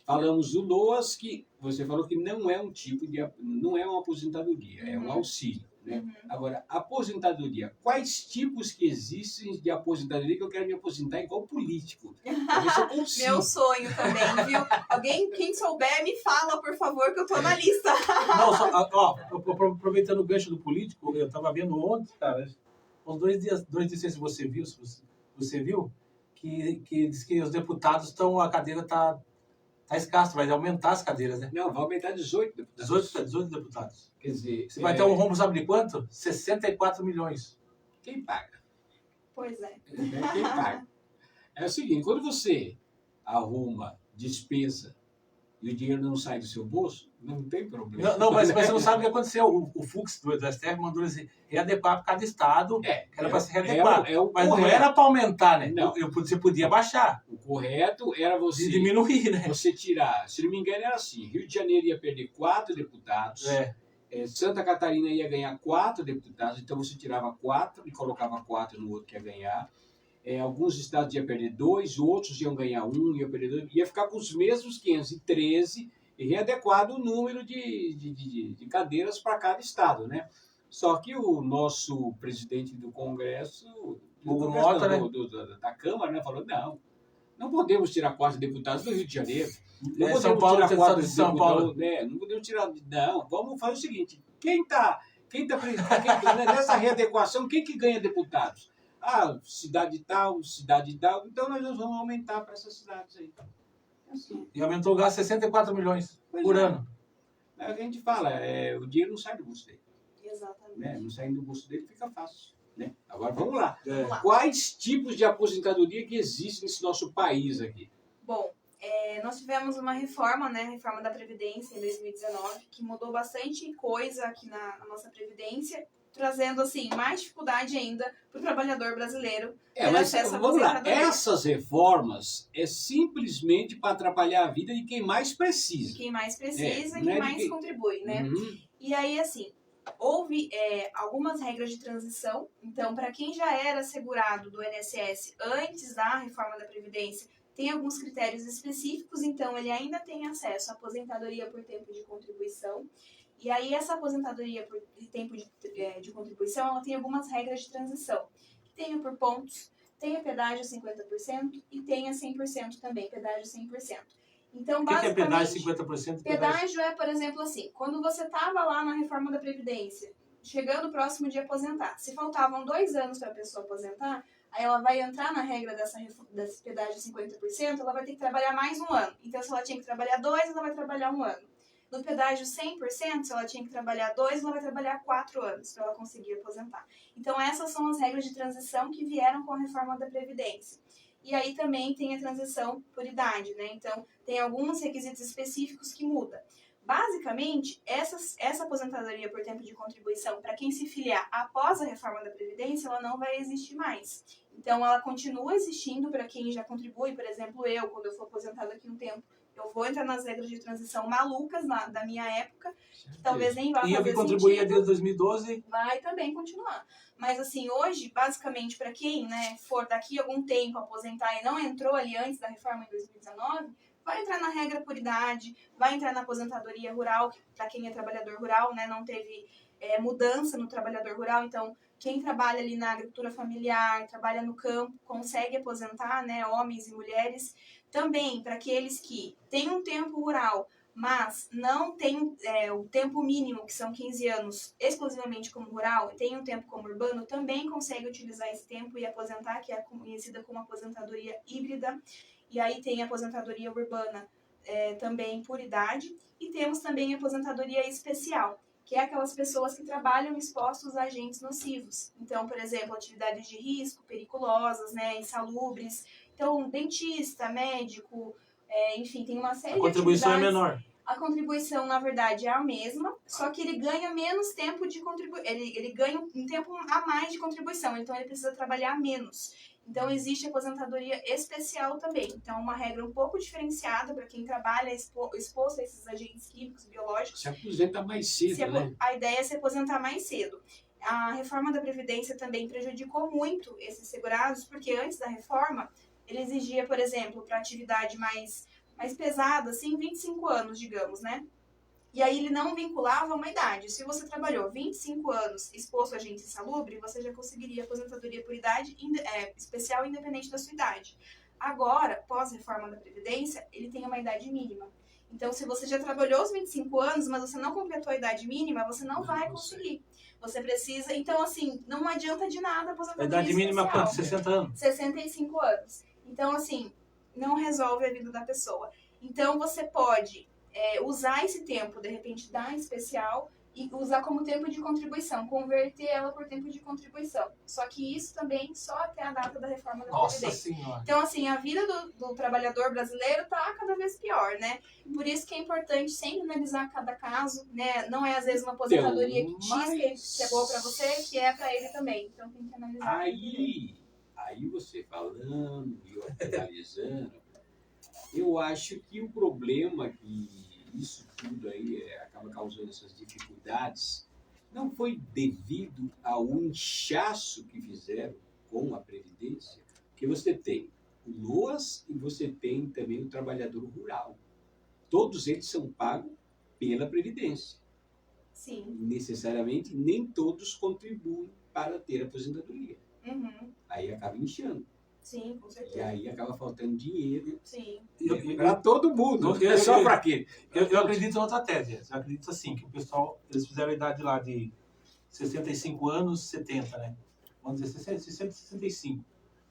Falamos do LOAS, que você falou que não é um tipo de... não é uma aposentadoria, é um auxílio. Né? Agora, aposentadoria. Quais tipos que existem de aposentadoria que eu quero me aposentar igual político? Pra ver se eu consigo. Meu sonho também, viu? Alguém, quem souber, me fala, por favor, que eu tô na lista. Não, aproveitando o gancho do político, eu tava vendo ontem, cara, uns 2 dias se você viu, que diz que os deputados a cadeira tá escassa, vai aumentar as cadeiras, né? Não, vai aumentar 18 deputados. 18 deputados. Quer dizer... Você vai ter um rombo, sabe de quanto? 64 milhões. Quem paga? Pois é. Quem paga? É o seguinte, quando você arruma despesa e o dinheiro não sai do seu bolso, não tem problema. Não, mas você não sabe o que aconteceu. O Fux do STF mandou eles readequar para cada estado, que era para se readequar. Mas não era para aumentar, né? Não. Você podia baixar. O correto era você... diminuir, né? Você tirar, se não me engano era assim, Rio de Janeiro ia perder 4 deputados, Santa Catarina ia ganhar 4 deputados, então você tirava 4 e colocava 4 no outro que ia ganhar. Alguns estados iam perder 2, outros iam ganhar 1, ia perder 2, ia ficar com os mesmos 513 e readequado o número de cadeiras para cada estado, né? Só que o nosso presidente do Congresso, Hugo Mota, né? da Câmara, né, falou, não podemos tirar 4 deputados do Rio de Janeiro. Não podemos São Paulo, tirar tem 4 de São Paulo. né? Não podemos tirar. Não, vamos fazer o seguinte: nessa readequação, quem que ganha deputados? Ah, cidade tal, então nós vamos aumentar para essas cidades aí. Assim. E aumentou o gasto 64 milhões por ano. A gente fala, o dinheiro não sai do bolso dele. Exatamente. Né? Não saindo do bolso dele fica fácil. Né? Agora vamos lá. Vamos lá. Quais tipos de aposentadoria que existem nesse nosso país aqui? Bom, nós tivemos uma reforma, né, reforma da Previdência em 2019, que mudou bastante coisa aqui na nossa Previdência, trazendo assim mais dificuldade ainda para o trabalhador brasileiro ter Mas acesso à vamos lá. aposentadoria. Essas reformas é simplesmente para atrapalhar a vida de quem mais precisa. Quem mais precisa, não é quem mais de contribui, né? Uhum. E aí, assim, houve algumas regras de transição. Então, para quem já era segurado do INSS antes da reforma da Previdência, tem alguns critérios específicos, então ele ainda tem acesso à aposentadoria por tempo de contribuição. E aí, essa aposentadoria por tempo de contribuição, ela tem algumas regras de transição. Tenha por pontos, tenha pedágio 50% e tenha 100% também, pedágio 100%. Então, O que é pedágio basicamente, 50%? pedágio é, por exemplo, assim, quando você estava lá na reforma da Previdência, chegando próximo de aposentar, se faltavam 2 anos para a pessoa aposentar, aí ela vai entrar na regra desse pedágio 50%, ela vai ter que trabalhar mais 1 ano. Então, se ela tinha que trabalhar 2, ela vai trabalhar 1 ano. No pedágio 100%, se ela tinha que trabalhar 2, ela vai trabalhar 4 anos para ela conseguir aposentar. Então, essas são as regras de transição que vieram com a reforma da Previdência. E aí também tem a transição por idade, né? Então, tem alguns requisitos específicos que mudam. Basicamente, essa aposentadoria por tempo de contribuição, para quem se filiar após a reforma da Previdência, ela não vai existir mais. Então, ela continua existindo para quem já contribui. Por exemplo, eu, quando eu for aposentado daqui um tempo, eu vou entrar nas regras de transição malucas da minha época, que talvez nem vá fazer sentido. E eu que contribuía desde 2012? Vai também continuar. Mas assim, hoje, basicamente, para quem, né, for daqui a algum tempo aposentar e não entrou ali antes da reforma em 2019, vai entrar na regra por idade, vai entrar na aposentadoria rural, para quem é trabalhador rural, né, não teve mudança no trabalhador rural, então quem trabalha ali na agricultura familiar, trabalha no campo, consegue aposentar, né, homens e mulheres. Também para aqueles que têm um tempo rural, mas não tem o tempo mínimo, que são 15 anos, exclusivamente como rural, e tem um tempo como urbano, também consegue utilizar esse tempo e aposentar, que é conhecida como aposentadoria híbrida. E aí tem a aposentadoria urbana também por idade, e temos também a aposentadoria especial, que é aquelas pessoas que trabalham expostos a agentes nocivos. Então, por exemplo, atividades de risco, periculosas, né, insalubres. Então, dentista, médico, enfim, tem uma série de atividades. A contribuição é menor. A contribuição, na verdade, é a mesma, só que ele ganha menos tempo de contribuição. Ele ganha um tempo a mais de contribuição, então ele precisa trabalhar menos. Então, existe aposentadoria especial também. Então, uma regra um pouco diferenciada para quem trabalha exposto a esses agentes químicos, biológicos. Se aposenta mais cedo, né? A ideia é se aposentar mais cedo. A reforma da Previdência também prejudicou muito esses segurados, porque antes da reforma, ele exigia, por exemplo, para atividade mais pesada, assim, 25 anos, digamos, né? E aí ele não vinculava uma idade. Se você trabalhou 25 anos exposto a agente insalubre, você já conseguiria aposentadoria por idade especial independente da sua idade. Agora, pós-reforma da Previdência, ele tem uma idade mínima. Então, se você já trabalhou os 25 anos, mas você não completou a idade mínima, você não vai conseguir. Você precisa... Então, assim, não adianta de nada a aposentadoria A idade mínima é quanto? 60 anos? 65 anos. Então, assim, não resolve a vida da pessoa. Então, você pode usar esse tempo, de repente, da especial e usar como tempo de contribuição, converter ela por tempo de contribuição. Só que isso também só até a data da reforma da Nossa Previdência. Senhora. Então, assim, a vida do trabalhador brasileiro está cada vez pior, né? Por isso que é importante sempre analisar cada caso, né? Não é, às vezes, uma aposentadoria X que é boa para você, que é para ele também. Então, tem que analisar. Aí você falando e eu analisando, eu acho que o problema que isso tudo aí acaba causando essas dificuldades não foi devido ao inchaço que fizeram com a Previdência, porque você tem o LOAS e você tem também o trabalhador rural. Todos eles são pagos pela Previdência. Sim. Necessariamente, nem todos contribuem para ter aposentadoria. Uhum. Aí acaba inchando. Sim, com E certeza. aí acaba faltando dinheiro Sim. para todo mundo. Não é só para quê? Eu acredito em outra tese. Eu acredito assim, que o pessoal, eles fizeram a idade lá de 65 anos, 70, né? Vamos dizer, 60, 65.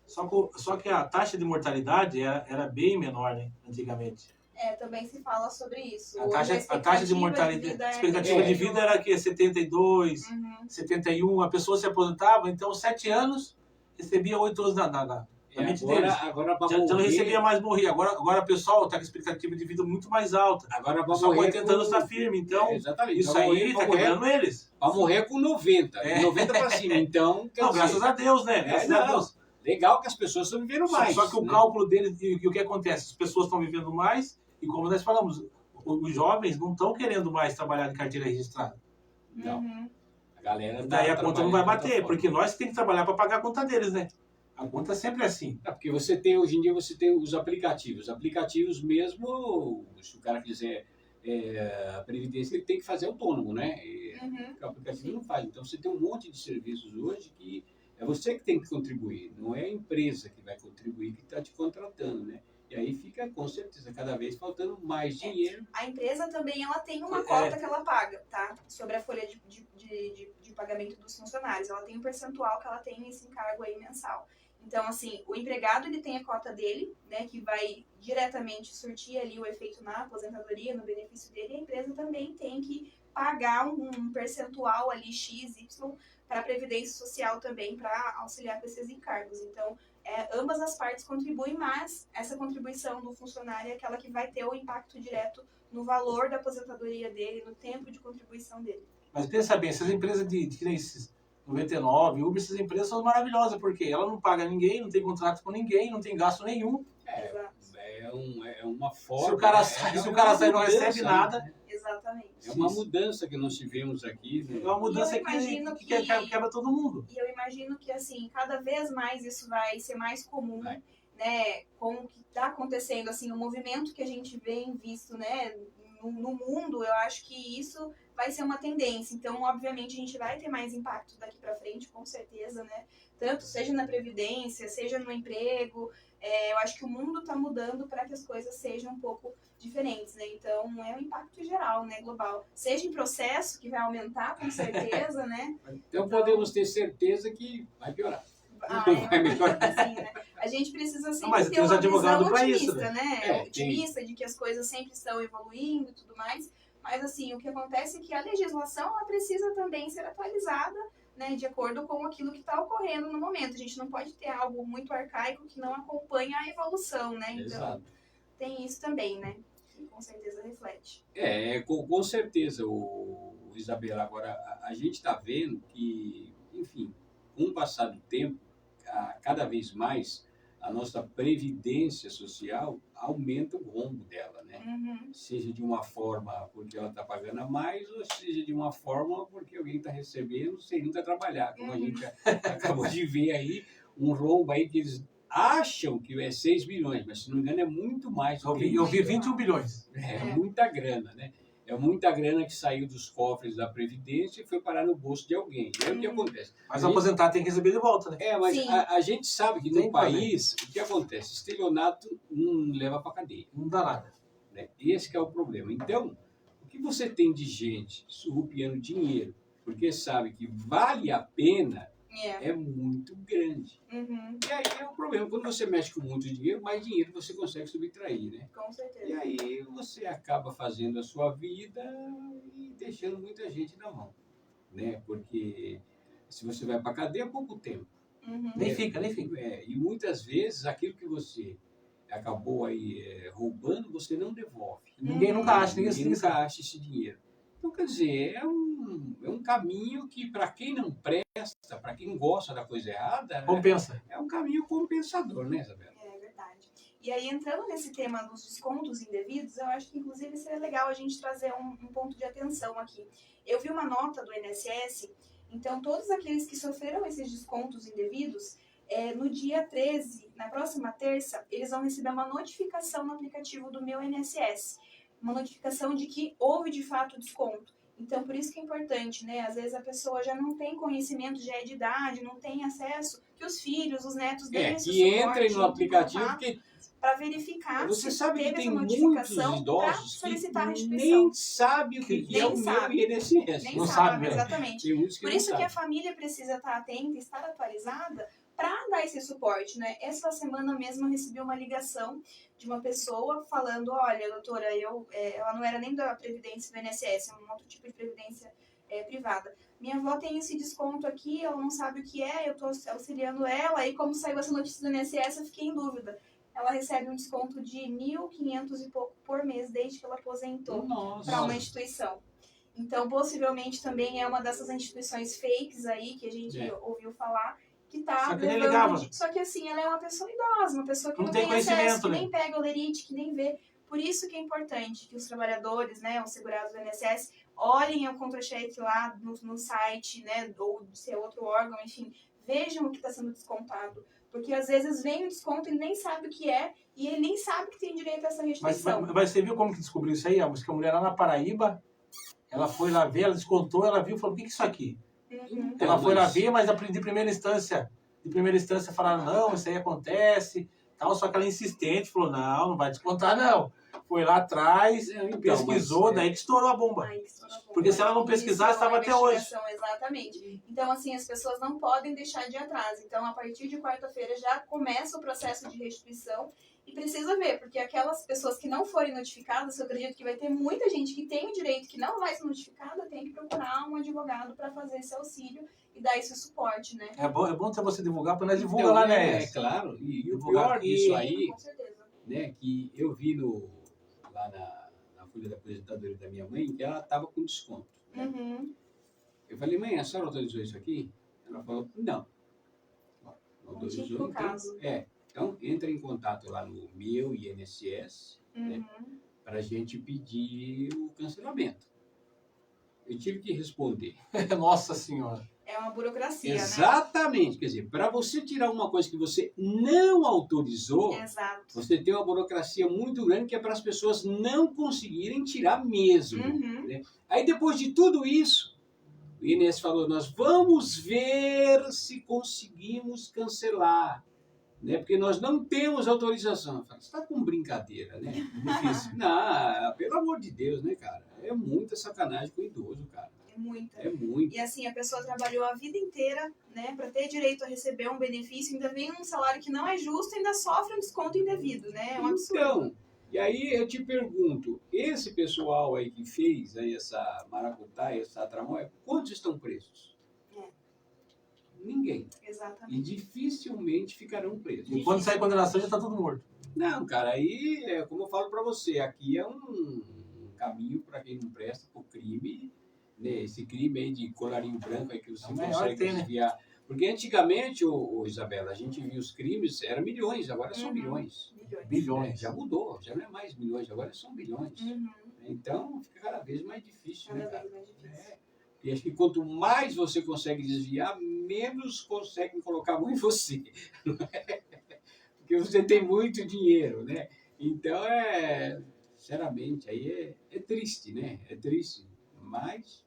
Só que a taxa de mortalidade era bem menor, né? Antigamente. Também se fala sobre isso. A taxa de mortalidade, a expectativa de vida era que 72, 71, a pessoa se aposentava, então 7 anos recebia 8 anos na mente deles. Agora Já não recebia mais morrer. Agora o pessoal está com expectativa de vida muito mais alta. Agora O pessoal com 80 anos está firme, então exatamente. isso aí está quebrando eles. Para morrer com 90, 90 para cima. Então, não, graças a Deus, né? Graças a Deus. Legal que as pessoas estão vivendo mais. Só que o cálculo deles, e o que acontece? As pessoas estão vivendo mais, e como nós falamos, os jovens não estão querendo mais trabalhar de carteira registrada. Não. A galera daí a conta não vai bater, porque nós temos que trabalhar para pagar a conta deles, né? A conta sempre é assim. Porque hoje em dia você tem os aplicativos. Aplicativos mesmo, se o cara quiser a Previdência, ele tem que fazer autônomo, né? O aplicativo não faz. Então você tem um monte de serviços hoje que é você que tem que contribuir, não é a empresa que vai contribuir, que está te contratando, né? E aí fica, com certeza, cada vez faltando mais dinheiro. A empresa também ela tem uma cota que ela paga, tá? Sobre a folha de pagamento dos funcionários. Ela tem um percentual que ela tem esse encargo aí mensal. Então, assim, o empregado ele tem a cota dele, né? Que vai diretamente surtir ali o efeito na aposentadoria, no benefício dele. E a empresa também tem que pagar um percentual ali, X, Y, para a Previdência Social também, para auxiliar com esses encargos. Então, ambas as partes contribuem, mas essa contribuição do funcionário é aquela que vai ter o impacto direto no valor da aposentadoria dele, no tempo de contribuição dele. Mas pensa bem, essas empresas de 99, Uber, essas empresas são maravilhosas, porque ela não paga ninguém, não tem contrato com ninguém, não tem gasto nenhum. É uma forma... Se o cara sai e não recebe nada... Né? Exatamente. É uma mudança que nós tivemos aqui. Né? É uma mudança que quebra todo mundo. E eu imagino que, assim, cada vez mais isso vai ser mais comum, né? Com o que está acontecendo, assim, o movimento que a gente vem visto, né? No mundo, eu acho que isso vai ser uma tendência. Então, obviamente, a gente vai ter mais impacto daqui para frente, com certeza, né? Tanto seja na previdência, seja no emprego. Eu acho que o mundo está mudando para que as coisas sejam um pouco diferentes, né? Então, é um impacto geral, né? Global. Seja em processo, que vai aumentar, com certeza, né? Então, podemos ter certeza que vai piorar. Vai melhorar. Assim, né? A gente precisa sempre ter uma visão otimista, né? Otimista de que as coisas sempre estão evoluindo e tudo mais. Mas, assim, o que acontece é que a legislação ela precisa também ser atualizada, né, de acordo com aquilo que está ocorrendo no momento. A gente não pode ter algo muito arcaico que não acompanha a evolução, né? Então, exato. Tem isso também, né? Que com certeza reflete. Com certeza, Isabela. Agora, a gente está vendo que, enfim, com o passar do tempo, cada vez mais a nossa previdência social aumenta o rombo dela, né? Seja de uma forma porque ela está pagando a mais, ou seja de uma forma porque alguém está recebendo sem nunca trabalhar. Como a gente acabou de ver aí, um rombo aí que eles acham que é 6 bilhões, mas se não me engano é muito mais. Eu vi 21 bilhões. É muita grana, né? É muita grana que saiu dos cofres da Previdência e foi parar no bolso de alguém. É o que acontece. Mas o aposentado tem que receber de volta, né? Mas a gente sabe que no país, o que acontece? Estelionato não leva para cadeia. Não dá nada. Né? Esse que é o problema. Então, o que você tem de gente surrupiando dinheiro, porque sabe que vale a pena, é muito grande. E aí é o problema. Quando você mexe com muito dinheiro, mais dinheiro você consegue subtrair, né? Com certeza. E aí você acaba fazendo a sua vida e deixando muita gente na mão, né? Porque se você vai para a cadeia, é pouco tempo. Nem fica. E muitas vezes aquilo que você acabou aí roubando, você não devolve. Ninguém nunca acha, ninguém nunca acha esse dinheiro. Então, quer dizer, é um caminho que, para quem não presta, para quem gosta da coisa errada, compensa. É um caminho compensador, né, Isabela? É verdade. E aí, entrando nesse tema dos descontos indevidos, eu acho que, inclusive, seria legal a gente trazer um ponto de atenção aqui. Eu vi uma nota do INSS, então, todos aqueles que sofreram esses descontos indevidos, no dia 13, na próxima terça, eles vão receber uma notificação no aplicativo do Meu INSS. Uma notificação de que houve, de fato, desconto. Então, por isso que é importante, né? Às vezes a pessoa já não tem conhecimento, já é de idade, não tem acesso, que os filhos, os netos deem esse que entrem suporte, no aplicativo, que para verificar você se sabe que teve tem essa muitos notificação para idosos que solicitar a restituição. nem sabem o que é o meu INSS. Nem Não sabe, sabe, exatamente. Tem muitos que Por não isso que a sabem. família precisa estar atenta, estar atualizada para dar esse suporte, né? Essa semana mesmo eu recebi uma ligação de uma pessoa falando, olha, doutora, ela não era nem da Previdência do INSS, é um outro tipo de previdência privada. Minha avó tem esse desconto aqui, ela não sabe o que é, eu estou auxiliando ela, e como saiu essa notícia do INSS, eu fiquei em dúvida. Ela recebe um desconto de R$ 1.500 e pouco por mês, desde que ela aposentou, para uma instituição. Então, possivelmente, também é uma dessas instituições fakes aí, que a gente ouviu falar, que tá levando... Só que assim, ela é uma pessoa idosa, uma pessoa que não tem acesso, que nem pega o lerite, que nem vê. Por isso que é importante que os trabalhadores, né, os segurados do INSS, olhem o contra-cheque lá no site, né, ou se é outro órgão, enfim, vejam o que está sendo descontado. Porque às vezes vem o desconto e ele nem sabe o que é, e ele nem sabe que tem direito a essa restituição. Mas você viu como que descobriu isso aí? A mulher lá na Paraíba, ela foi lá ver, ela descontou, ela viu e falou, o que é isso aqui? Uhum. Ela foi lá ver, mas de primeira instância falaram, não, isso aí acontece, tal, só que ela insistente, falou, não vai descontar não. Foi lá atrás, pesquisou, daí que estourou a bomba. Porque se ela não pesquisasse, estava até hoje. Exatamente. Então, assim, as pessoas não podem deixar de ir atrás. Então, a partir de quarta-feira já começa o processo de restituição. E precisa ver, porque aquelas pessoas que não forem notificadas, eu acredito que vai ter muita gente que tem o direito, que não vai ser notificada, tem que procurar um advogado para fazer esse auxílio e dar esse suporte, né? É bom ter você divulgar, para nós divulgar lá, né? É claro, e o pior disso aí, com certeza, né, que eu vi lá na folha da aposentadoria da minha mãe, que ela estava com desconto. Né? Uhum. Eu falei, mãe, a senhora autorizou isso aqui? Ela falou, não. Não autorizou, caso. Então, entra em contato lá no meu INSS, né, para a gente pedir o cancelamento. Eu tive que responder. Nossa Senhora. É uma burocracia, Exatamente. Né? Quer dizer, para você tirar uma coisa que você não autorizou, exato, você tem uma burocracia muito grande que é para as pessoas não conseguirem tirar mesmo. Né? Aí, depois de tudo isso, o INSS falou, nós vamos ver se conseguimos cancelar. Né? Porque nós não temos autorização. Eu falo, você está com brincadeira, né? Difícil. Não, pelo amor de Deus, né, cara? É muita sacanagem com o idoso, cara. É muito. E assim, a pessoa trabalhou a vida inteira, né, para ter direito a receber um benefício, ainda vem um salário que não é justo, ainda sofre um desconto indevido, né? É um absurdo. Então, e aí eu te pergunto, esse pessoal aí que fez aí essa maracutaia, essa tramóia, quantos estão presos? Ninguém. Exatamente. E dificilmente ficarão presos. E quando sai a condenação, já está tudo morto. Não, cara, aí, como eu falo para você, aqui é um caminho para quem não presta pro crime, né? Esse crime aí de colarinho branco aí que você consegue desviar. Né? Porque antigamente, Isabela, a gente via os crimes, eram milhões, agora são bilhões. Bilhões. Já mudou, já não é mais milhões, agora são bilhões. Então, fica cada vez mais difícil, né, cara? E acho que quanto mais você consegue desviar, menos conseguem colocar a mão em você. Porque você tem muito dinheiro, né? Então, sinceramente, aí é triste, né? É triste. Mas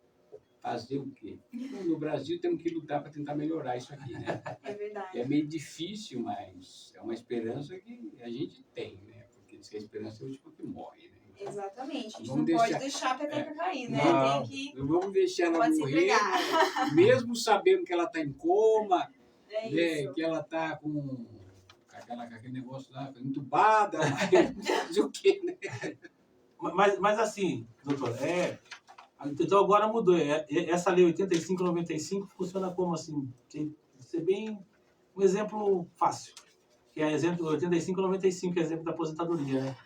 fazer o quê? No Brasil temos que lutar para tentar melhorar isso aqui, né? É verdade. É meio difícil, mas é uma esperança que a gente tem, né? Porque diz que a esperança é a última que morre, né? Exatamente. A gente não pode deixar a peteca cair, né? Não, tem que... não vamos deixar ela morrer, né? Mesmo sabendo que ela está em coma, né? Que ela está com aquele negócio lá, entubada, mas o quê, né? Mas assim, doutor, então agora mudou. Essa lei 85/95 funciona como assim? Ser bem um exemplo fácil. Que é exemplo 85/95, que é exemplo da aposentadoria, né?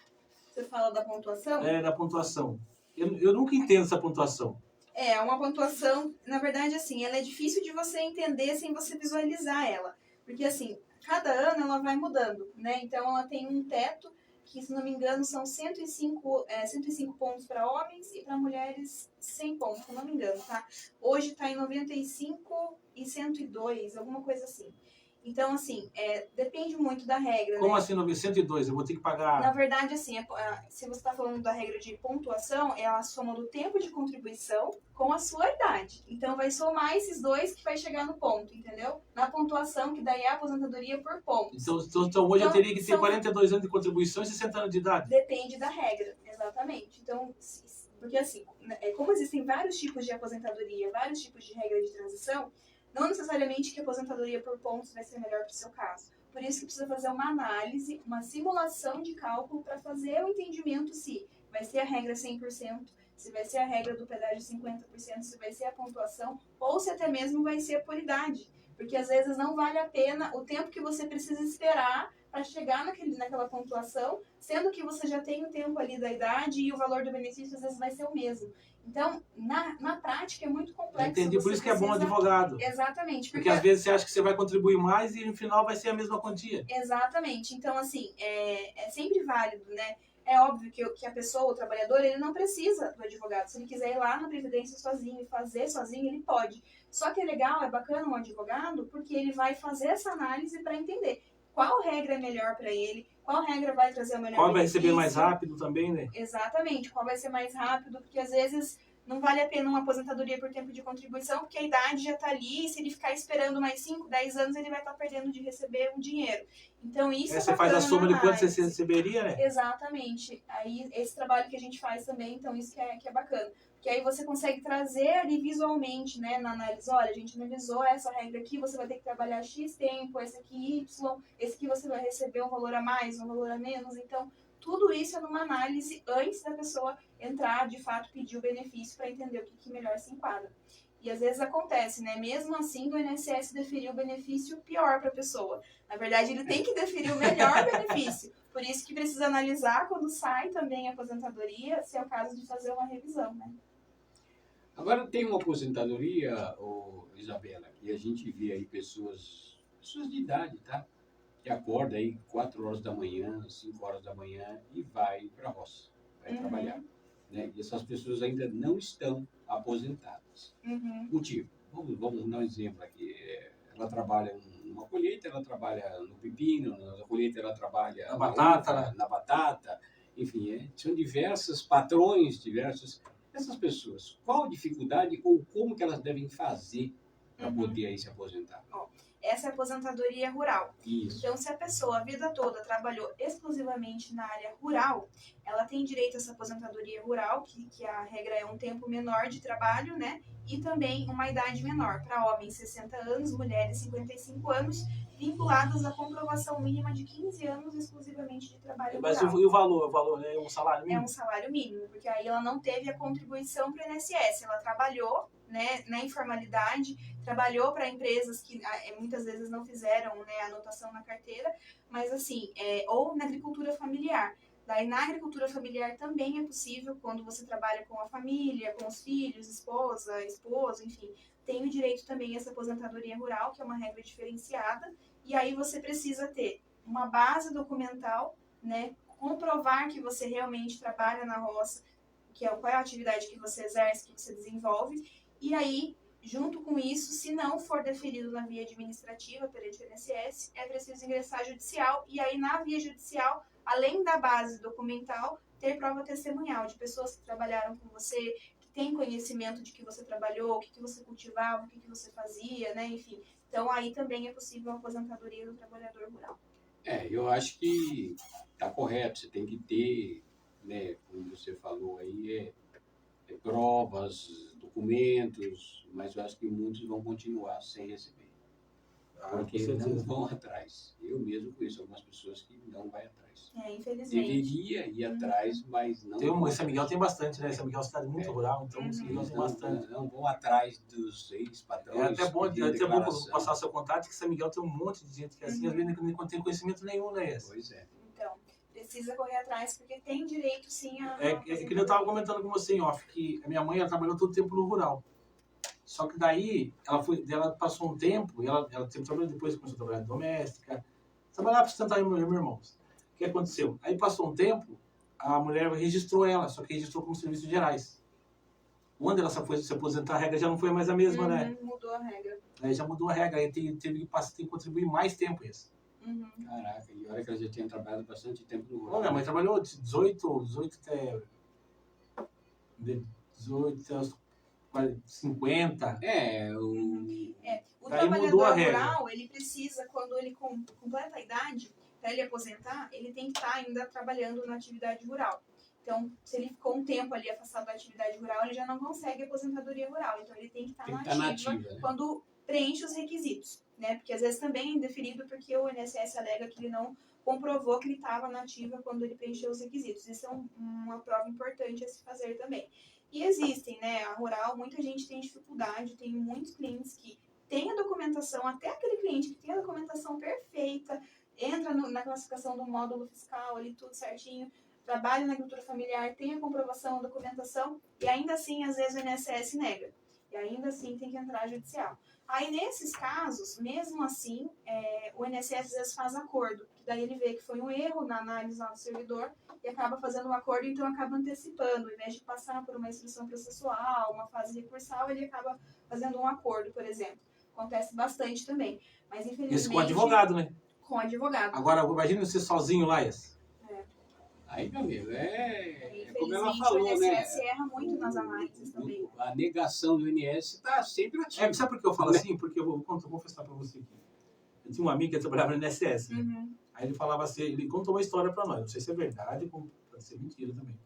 Você fala da pontuação? Da pontuação. Eu nunca entendo essa pontuação. É uma pontuação, na verdade, assim, ela é difícil de você entender sem você visualizar ela. Porque, assim, cada ano ela vai mudando, né? Então, ela tem um teto que, se não me engano, são 105 pontos para homens e para mulheres 100 pontos, se não me engano, tá? Hoje está em 95 e 102, alguma coisa assim. Então, assim, depende muito da regra, Como né? assim, 902? Eu vou ter que pagar... Na verdade, assim, se você está falando da regra de pontuação, é a soma do tempo de contribuição com a sua idade. Então, vai somar esses dois que vai chegar no ponto, entendeu? Na pontuação, que daí é a aposentadoria por pontos. Então hoje eu teria que ter são- 42 anos de contribuição e 60 anos de idade. Depende da regra, exatamente. Então, porque assim, como existem vários tipos de aposentadoria, vários tipos de regra de transição, não necessariamente que a aposentadoria por pontos vai ser melhor para o seu caso. Por isso que precisa fazer uma análise, uma simulação de cálculo para fazer o entendimento se vai ser a regra 100%, se vai ser a regra do pedágio 50%, se vai ser a pontuação, ou se até mesmo vai ser por idade. Porque às vezes não vale a pena o tempo que você precisa esperar para chegar naquela pontuação, sendo que você já tem o tempo ali da idade e o valor do benefício às vezes vai ser o mesmo. Então, na prática é muito complexo. Entendi, por isso que é bom advogado. Exatamente. Porque às vezes você acha que você vai contribuir mais e no final vai ser a mesma quantia. Exatamente. Então, assim, é sempre válido, né? É óbvio que a pessoa, o trabalhador, ele não precisa do advogado. Se ele quiser ir lá na Previdência sozinho e fazer sozinho, ele pode. Só que é legal, é bacana um advogado, porque ele vai fazer essa análise para entender qual regra é melhor para ele, qual regra vai trazer o melhor Qual vai benefício. receber mais rápido também, né? Exatamente, qual vai ser mais rápido, porque às vezes não vale a pena uma aposentadoria por tempo de contribuição, porque a idade já está ali, e se ele ficar esperando mais 5, 10 anos, ele vai estar perdendo de receber um dinheiro. Então isso Você faz a soma de quanto você receberia, né? Exatamente. Aí esse trabalho que a gente faz também, então isso que é bacana. Que aí você consegue trazer ali visualmente, né, na análise, olha, a gente analisou essa regra aqui, você vai ter que trabalhar X tempo, esse aqui Y, esse aqui você vai receber um valor a mais, um valor a menos, então tudo isso é numa análise antes da pessoa entrar, de fato, pedir o benefício para entender o que melhor se enquadra. E às vezes acontece, né? Mesmo assim, do INSS deferir o benefício pior para a pessoa. Na verdade, ele tem que deferir o melhor benefício. Por isso que precisa analisar quando sai também a aposentadoria, se é o caso de fazer uma revisão, né? Agora tem uma aposentadoria, Isabela, que a gente vê aí pessoas de idade, tá? Que acorda aí 4 horas da manhã, 5 horas da manhã e vai para a roça, vai trabalhar. Né? E essas pessoas ainda não estão aposentadas. Motivo, vamos dar um exemplo aqui. Ela trabalha numa colheita, ela trabalha no pepino, na colheita ela trabalha na batata, uva, na batata, enfim, são diversos patrões, essas pessoas. Qual a dificuldade ou como que elas devem fazer para poder aí se aposentar? Essa é a aposentadoria rural. Isso. Então, se a pessoa a vida toda trabalhou exclusivamente na área rural, ela tem direito a essa aposentadoria rural, que a regra é um tempo menor de trabalho, né? E também uma idade menor. Para homens, 60 anos, mulheres, 55 anos, vinculadas à comprovação mínima de 15 anos exclusivamente de trabalho Mas rural. e o valor é um salário mínimo? É um salário mínimo, porque aí ela não teve a contribuição para o INSS. Ela trabalhou, né, na informalidade, trabalhou para empresas que muitas vezes não fizeram, né, anotação na carteira, mas assim, ou na agricultura familiar. Daí na agricultura familiar também é possível, quando você trabalha com a família, com os filhos, esposa, esposo, enfim, tem o direito também a essa aposentadoria rural, que é uma regra diferenciada, e aí você precisa ter uma base documental, né, comprovar que você realmente trabalha na roça, qual é a atividade que você exerce, que você desenvolve, e aí, junto com isso, se não for deferido na via administrativa perante o INSS, é preciso ingressar judicial, e aí na via judicial, além da base documental, ter prova testemunhal de pessoas que trabalharam com você, que têm conhecimento de que você trabalhou, o que você cultivava, o que você fazia, né, enfim. Então, aí também é possível a aposentadoria do trabalhador rural. Eu acho que está correto, você tem que ter, né, como você falou aí, provas, documentos, mas eu acho que muitos vão continuar sem receber. Porque não vão atrás. Eu mesmo conheço algumas pessoas que não vão atrás. Infelizmente. Deveria ir atrás, mas não. São Miguel tem bastante, né? São Miguel é uma cidade muito rural, então São Miguel tem bastante. Não vão atrás dos ex-patrões. É até bom passar seu contato, que São Miguel tem um monte de gente que assim, às vezes não tem conhecimento nenhum, né? Pois é. Então, precisa correr atrás, porque tem direito sim a... que eu estava comentando com você em off, que a minha mãe ela trabalhou todo o tempo no rural. Só que daí, ela passou um tempo, e ela sempre trabalhou, depois começou a trabalhar doméstica, trabalhava para sustentar meus irmãos. O que aconteceu? Aí passou um tempo, a mulher registrou ela, só que registrou como serviços gerais. Quando ela foi se aposentar, a regra já não foi mais a mesma, né? Mudou a regra. Aí já mudou a regra, aí teve que contribuir mais tempo isso. Caraca, e olha que ela já tinha trabalhado bastante tempo no Bom, rural. minha mãe trabalhou de 18 aos 50. O Aí mudou a trabalhador regra. rural, ele precisa, quando ele completa a idade, para ele aposentar, ele tem que estar ainda trabalhando na atividade rural. Então, se ele ficou um tempo ali afastado da atividade rural, ele já não consegue aposentadoria rural. Então, ele tem que estar na ativa, né? quando preenche os requisitos, né? Porque às vezes também é indeferido porque o INSS alega que ele não comprovou que ele estava na ativa quando ele preencheu os requisitos. Isso é uma prova importante a se fazer também. E existem, né? A rural, muita gente tem dificuldade, tem muitos clientes que têm a documentação, até aquele cliente que tem a documentação perfeita, entra na classificação do módulo fiscal ali, tudo certinho, trabalha na agricultura familiar, tem a comprovação, a documentação, e ainda assim, às vezes, o INSS nega. E ainda assim tem que entrar judicial. Aí, nesses casos, mesmo assim, o INSS às vezes faz acordo, que daí ele vê que foi um erro na análise lá do servidor e acaba fazendo um acordo, então acaba antecipando. Ao invés de passar por uma instrução processual, uma fase recursal, ele acaba fazendo um acordo, por exemplo. Acontece bastante também. Mas, infelizmente... Isso com advogado, né? Com advogado. Agora, imagina você sozinho lá, Yas. Aí, meu amigo, como ela falou, o né? INSS erra muito nas análises também. A negação do INSS está sempre ativa. Sabe por que eu falo assim? Porque eu vou confessar para você aqui. Eu tinha um amigo que trabalhava no INSS. Né? Aí ele falava assim, ele contou uma história para nós. Não sei se é verdade, pode ser mentira também.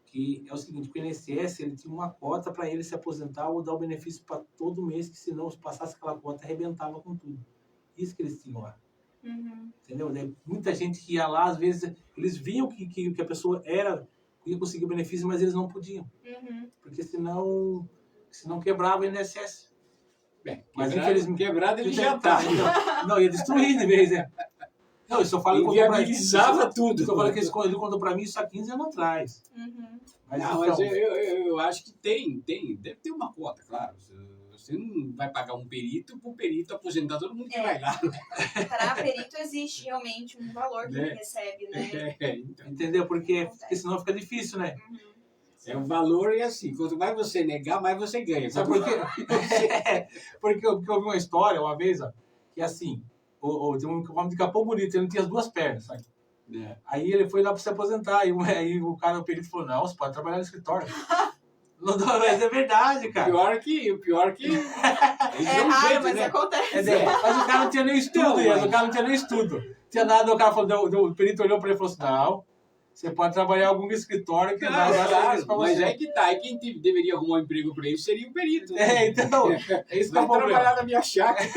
Que é o seguinte, que o INSS ele tinha uma cota para ele se aposentar ou dar o benefício para todo mês, que se não passasse aquela cota, arrebentava com tudo. Isso que eles tinham lá. Entendeu? Muita gente que ia lá, às vezes, eles viam que a pessoa ia conseguir o benefício, mas eles não podiam. Porque senão quebrava o INSS. Bem, mas infelizmente quebrado ele já está. Não, ia destruir de vez, né? Não, isso eu falo que viabilizava tudo. Eu falo que ele contou para mim isso há 15 anos atrás. Mas eu acho que deve ter uma cota, claro. Você não vai pagar um perito para o perito aposentar todo mundo que vai lá. Para perito existe realmente um valor que ele recebe, né? Então. Entendeu? Porque senão fica difícil, né? É o valor e assim, quanto mais você negar, mais você ganha. Sabe por quê? Porque eu vi uma história uma vez, ó, que assim, tem um homem de Capão Bonito, ele não tinha as duas pernas, sabe? Aí ele foi lá para se aposentar, e aí o perito falou, não, você pode trabalhar no escritório. Não, mas é verdade, cara. O pior que raro, mas acontece. Mas o cara não tinha nem estudo, o cara não tinha nem estudo. Tinha nada, o cara falou, o perito olhou para ele e falou assim, não, você pode trabalhar em algum escritório que vai dar isso para você. Mas é que tá, e quem deveria arrumar um emprego para ele seria o perito. Né? Então, é isso que vai trabalhar na minha chácara,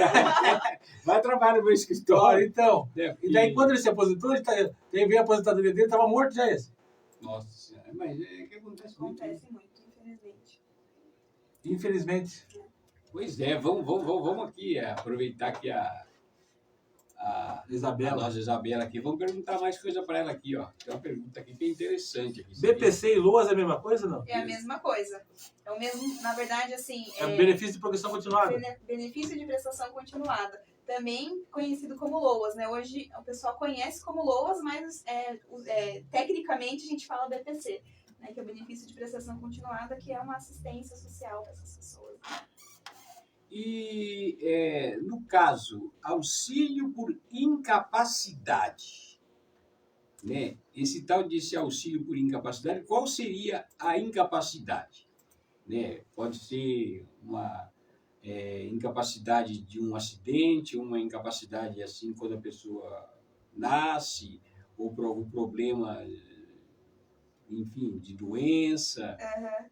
vai trabalhar no meu escritório. Então, e daí quando ele se aposentou, ele veio a aposentadoria dele, estava morto já esse. Nossa Senhora, mas é que acontece muito. Acontece muito, infelizmente. Infelizmente. Pois é, vamos aqui aproveitar que a Isabela. A nossa Isabela aqui. Vamos perguntar mais coisa para ela aqui, ó. Tem uma pergunta aqui que é interessante. Aqui, BPC e LOAS é a mesma coisa, não? É a mesma coisa. É o mesmo, na verdade, assim... benefício de progressão continuada. Benefício de prestação continuada. Também conhecido como LOAS, né? Hoje o pessoal conhece como LOAS, mas tecnicamente a gente fala BPC, né? Que é o benefício de prestação continuada, que é uma assistência social para essas pessoas. E, no caso, auxílio por incapacidade, né? Esse tal desse auxílio por incapacidade, qual seria a incapacidade? Né? Pode ser uma incapacidade de um acidente, uma incapacidade assim quando a pessoa nasce, ou por algum problema, enfim, de doença.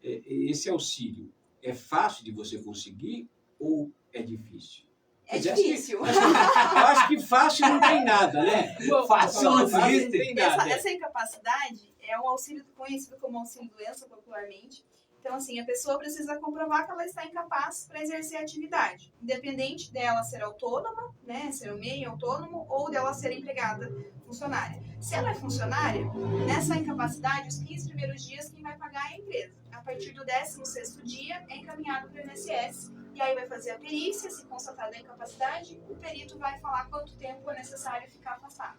Esse auxílio é fácil de você conseguir ou é difícil? É difícil. Eu acho que fácil não tem nada, né? Fácil não existe. Essa incapacidade é um auxílio conhecido como auxílio-doença popularmente. Então, assim, a pessoa precisa comprovar que ela está incapaz para exercer a atividade, independente dela ser autônoma, né, ser um meio autônomo, ou dela ser empregada funcionária. Se ela é funcionária, nessa incapacidade, os 15 primeiros dias, quem vai pagar é a empresa. A partir do 16º dia, é encaminhado para o INSS, e aí vai fazer a perícia, se constatada a incapacidade, o perito vai falar quanto tempo é necessário ficar afastado.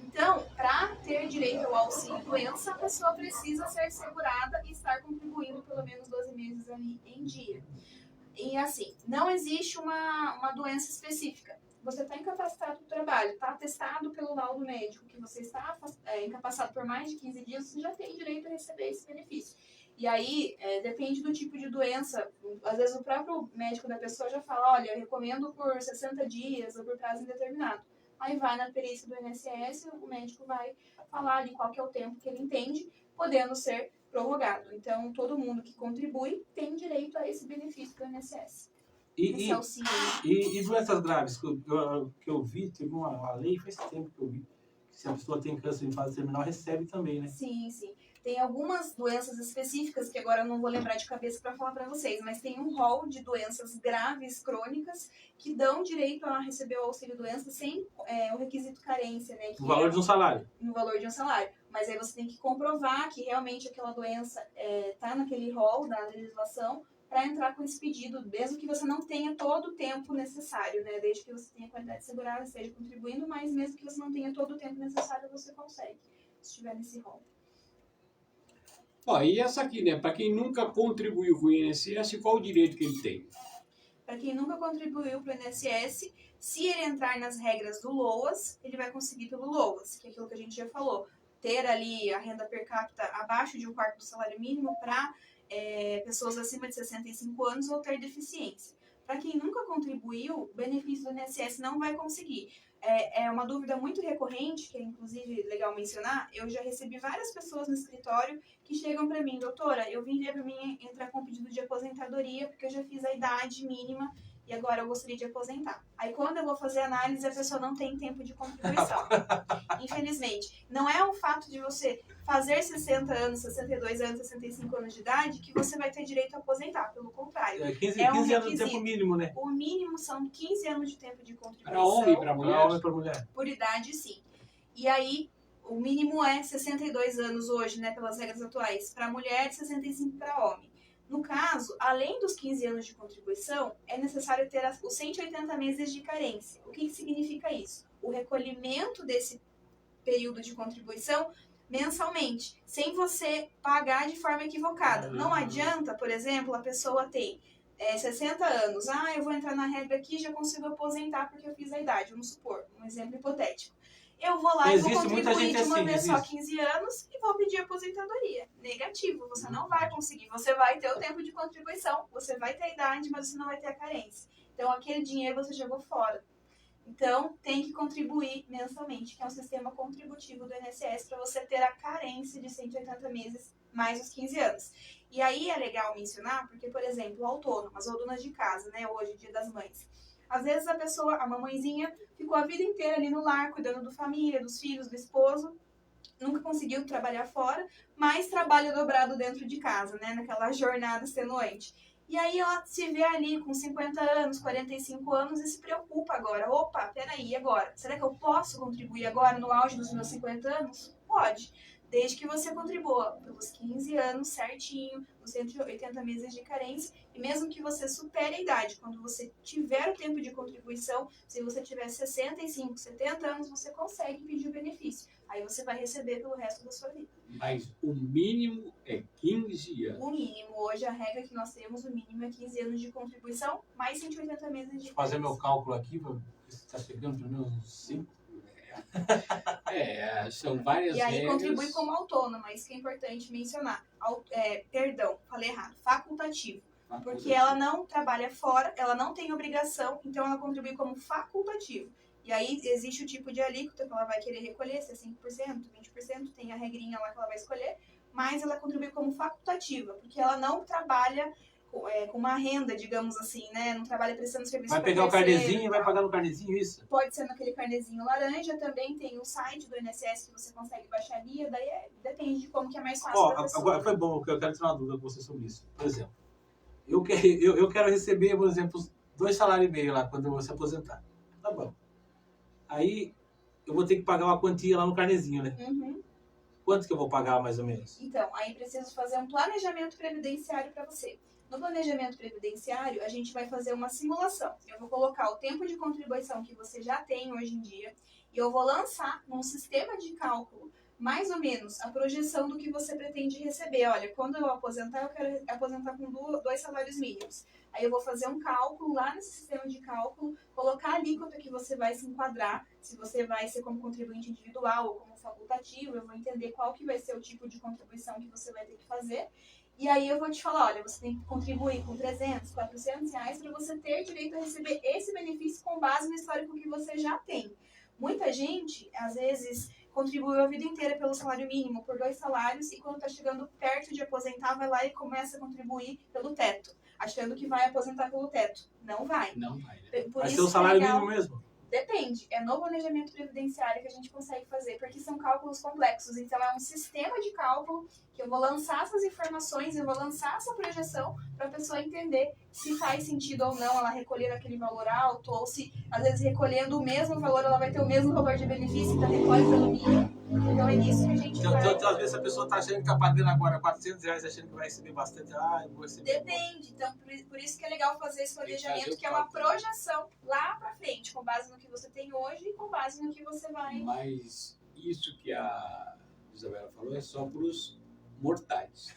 Então, para ter direito ao auxílio doença, a pessoa precisa ser segurada e estar contribuindo pelo menos 12 meses ali em dia. E assim, não existe uma doença específica. Você está incapacitado do trabalho, está atestado pelo laudo médico que você está incapacitado por mais de 15 dias, você já tem direito a receber esse benefício. E aí, depende do tipo de doença. Às vezes o próprio médico da pessoa já fala, olha, eu recomendo por 60 dias ou por prazo indeterminado. Aí vai na perícia do INSS, o médico vai falar ali qual que é o tempo que ele entende, podendo ser prorrogado. Então, todo mundo que contribui tem direito a esse benefício do INSS. E doenças graves que eu vi, teve uma lei, faz tempo que eu vi, que se a pessoa tem câncer em fase terminal, recebe também, né? Sim, sim. Tem algumas doenças específicas que agora eu não vou lembrar de cabeça para falar para vocês, mas tem um rol de doenças graves, crônicas, que dão direito a receber o auxílio-doença sem o requisito carência, né? No valor de um salário. No valor de um salário. Mas aí você tem que comprovar que realmente aquela doença está naquele rol da legislação para entrar com esse pedido, mesmo que você não tenha todo o tempo necessário, né? Desde que você tenha qualidade segurada, esteja contribuindo, mas mesmo que você não tenha todo o tempo necessário, você consegue, se estiver nesse rol. Ó, e essa aqui, né? Para quem nunca contribuiu com o INSS, qual o direito que ele tem? Para quem nunca contribuiu para o INSS, se ele entrar nas regras do LOAS, ele vai conseguir pelo LOAS, que é aquilo que a gente já falou. Ter ali a renda per capita abaixo de 1/4 do salário mínimo para pessoas acima de 65 anos ou ter deficiência. Para quem nunca contribuiu, o benefício do INSS não vai conseguir. É uma dúvida muito recorrente, que é inclusive legal mencionar. Eu já recebi várias pessoas no escritório que chegam para mim, doutora, eu vim ver para mim entrar com pedido de aposentadoria porque eu já fiz a idade mínima e agora eu gostaria de aposentar. Aí quando eu vou fazer análise, a pessoa não tem tempo de contribuição. Infelizmente, não é o fato de você fazer 60 anos, 62 anos, 65 anos de idade que você vai ter direito a aposentar. Pelo contrário. 15 anos de tempo mínimo, né? O mínimo são 15 anos de tempo de contribuição. Para homem e para mulher? Para homem e para mulher. Por idade, sim. E aí, o mínimo é 62 anos hoje, né, pelas regras atuais, para mulher e 65 para homem. No caso, além dos 15 anos de contribuição, é necessário ter os 180 meses de carência. O que significa isso? O recolhimento desse período de contribuição mensalmente, sem você pagar de forma equivocada. Não adianta, por exemplo, a pessoa tem 60 anos. Eu vou entrar na regra aqui e já consigo aposentar porque eu fiz a idade. Vamos supor, um exemplo hipotético. Eu vou lá e vou contribuir de uma vez só 15 anos e vou pedir aposentadoria. Negativo, você não vai conseguir. Você vai ter o tempo de contribuição, você vai ter a idade, mas você não vai ter a carência. Então, aquele dinheiro você jogou fora. Então, tem que contribuir mensalmente, que é um sistema contributivo do INSS para você ter a carência de 180 meses mais os 15 anos. E aí é legal mencionar, porque, por exemplo, autônomas ou donas de casa, né, hoje, Dia das Mães. Às vezes a mamãezinha ficou a vida inteira ali no lar, cuidando da família, dos filhos, do esposo, nunca conseguiu trabalhar fora, mas trabalha dobrado dentro de casa, né, naquela jornada extenuante. E aí ela se vê ali com 50 anos, 45 anos e se preocupa agora. Opa, peraí, agora? Será que eu posso contribuir agora no auge dos meus 50 anos? Pode, desde que você contribua pelos 15 anos certinho, os 180 meses de carência, e mesmo que você supere a idade, quando você tiver o tempo de contribuição, se você tiver 65, 70 anos, você consegue pedir o benefício. Aí você vai receber pelo resto da sua vida. Mas o mínimo é 15 anos. O mínimo. Hoje a regra que nós temos, o mínimo é 15 anos de contribuição, mais 180 meses de Deixa eu fazer meu cálculo aqui, para ver se está chegando pelo menos uns 5. São várias regras. E aí contribui como autônoma, isso que é importante mencionar. Perdão, falei errado. Facultativo. Porque ela não trabalha fora, ela não tem obrigação, então ela contribui como facultativo. E aí existe o tipo de alíquota que ela vai querer recolher, se é 5%, 20%, tem a regrinha lá que ela vai escolher, mas ela contribui como facultativa, porque ela não trabalha com uma renda, digamos assim, né? Não trabalha prestando serviço. Vai pegar o carnezinho e vai pagar no carnezinho, isso? Pode ser naquele carnezinho laranja, também tem o site do INSS que você consegue baixar ali, daí depende de como que é mais fácil. Agora foi bom, que eu quero tirar uma dúvida com você sobre isso. Por exemplo, eu quero receber, por exemplo, 2,5 salários lá quando eu vou se aposentar. Tá bom. Aí eu vou ter que pagar uma quantia lá no carnezinho, né? Uhum. Quanto que eu vou pagar, mais ou menos? Então, aí preciso fazer um planejamento previdenciário para você. No planejamento previdenciário, a gente vai fazer uma simulação. Eu vou colocar o tempo de contribuição que você já tem hoje em dia e eu vou lançar num sistema de cálculo mais ou menos a projeção do que você pretende receber. Olha, quando eu aposentar, eu quero aposentar com 2 salários mínimos. Aí eu vou fazer um cálculo lá nesse sistema de cálculo, colocar a alíquota que você vai se enquadrar, se você vai ser como contribuinte individual ou como facultativo, eu vou entender qual que vai ser o tipo de contribuição que você vai ter que fazer. E aí eu vou te falar, olha, você tem que contribuir com 300, 400 reais para você ter direito a receber esse benefício com base no histórico que você já tem. Muita gente, às vezes, contribuiu a vida inteira pelo salário mínimo, por 2 salários, e quando está chegando perto de aposentar, vai lá e começa a contribuir pelo teto, achando que vai aposentar pelo teto. Não vai. Não vai, né? Vai ser o salário mínimo mesmo? Depende, é no planejamento previdenciário que a gente consegue fazer, porque são cálculos complexos, então é um sistema de cálculo que eu vou lançar essas informações, eu vou lançar essa projeção para a pessoa entender se faz sentido ou não ela recolher aquele valor alto, ou se, às vezes, recolhendo o mesmo valor, ela vai ter o mesmo valor de benefício, então recolhe pelo mínimo. Então é nisso que a gente vai... Então, às vezes a pessoa está achando que está pagando agora 400 reais, achando que vai receber bastante. Ah, eu vou receber. Depende. Então, por isso que é legal fazer esse planejamento, que é uma projeção lá para frente, com base no que você tem hoje e com base no que você vai... Mas isso que a Isabela falou é só para os mortais.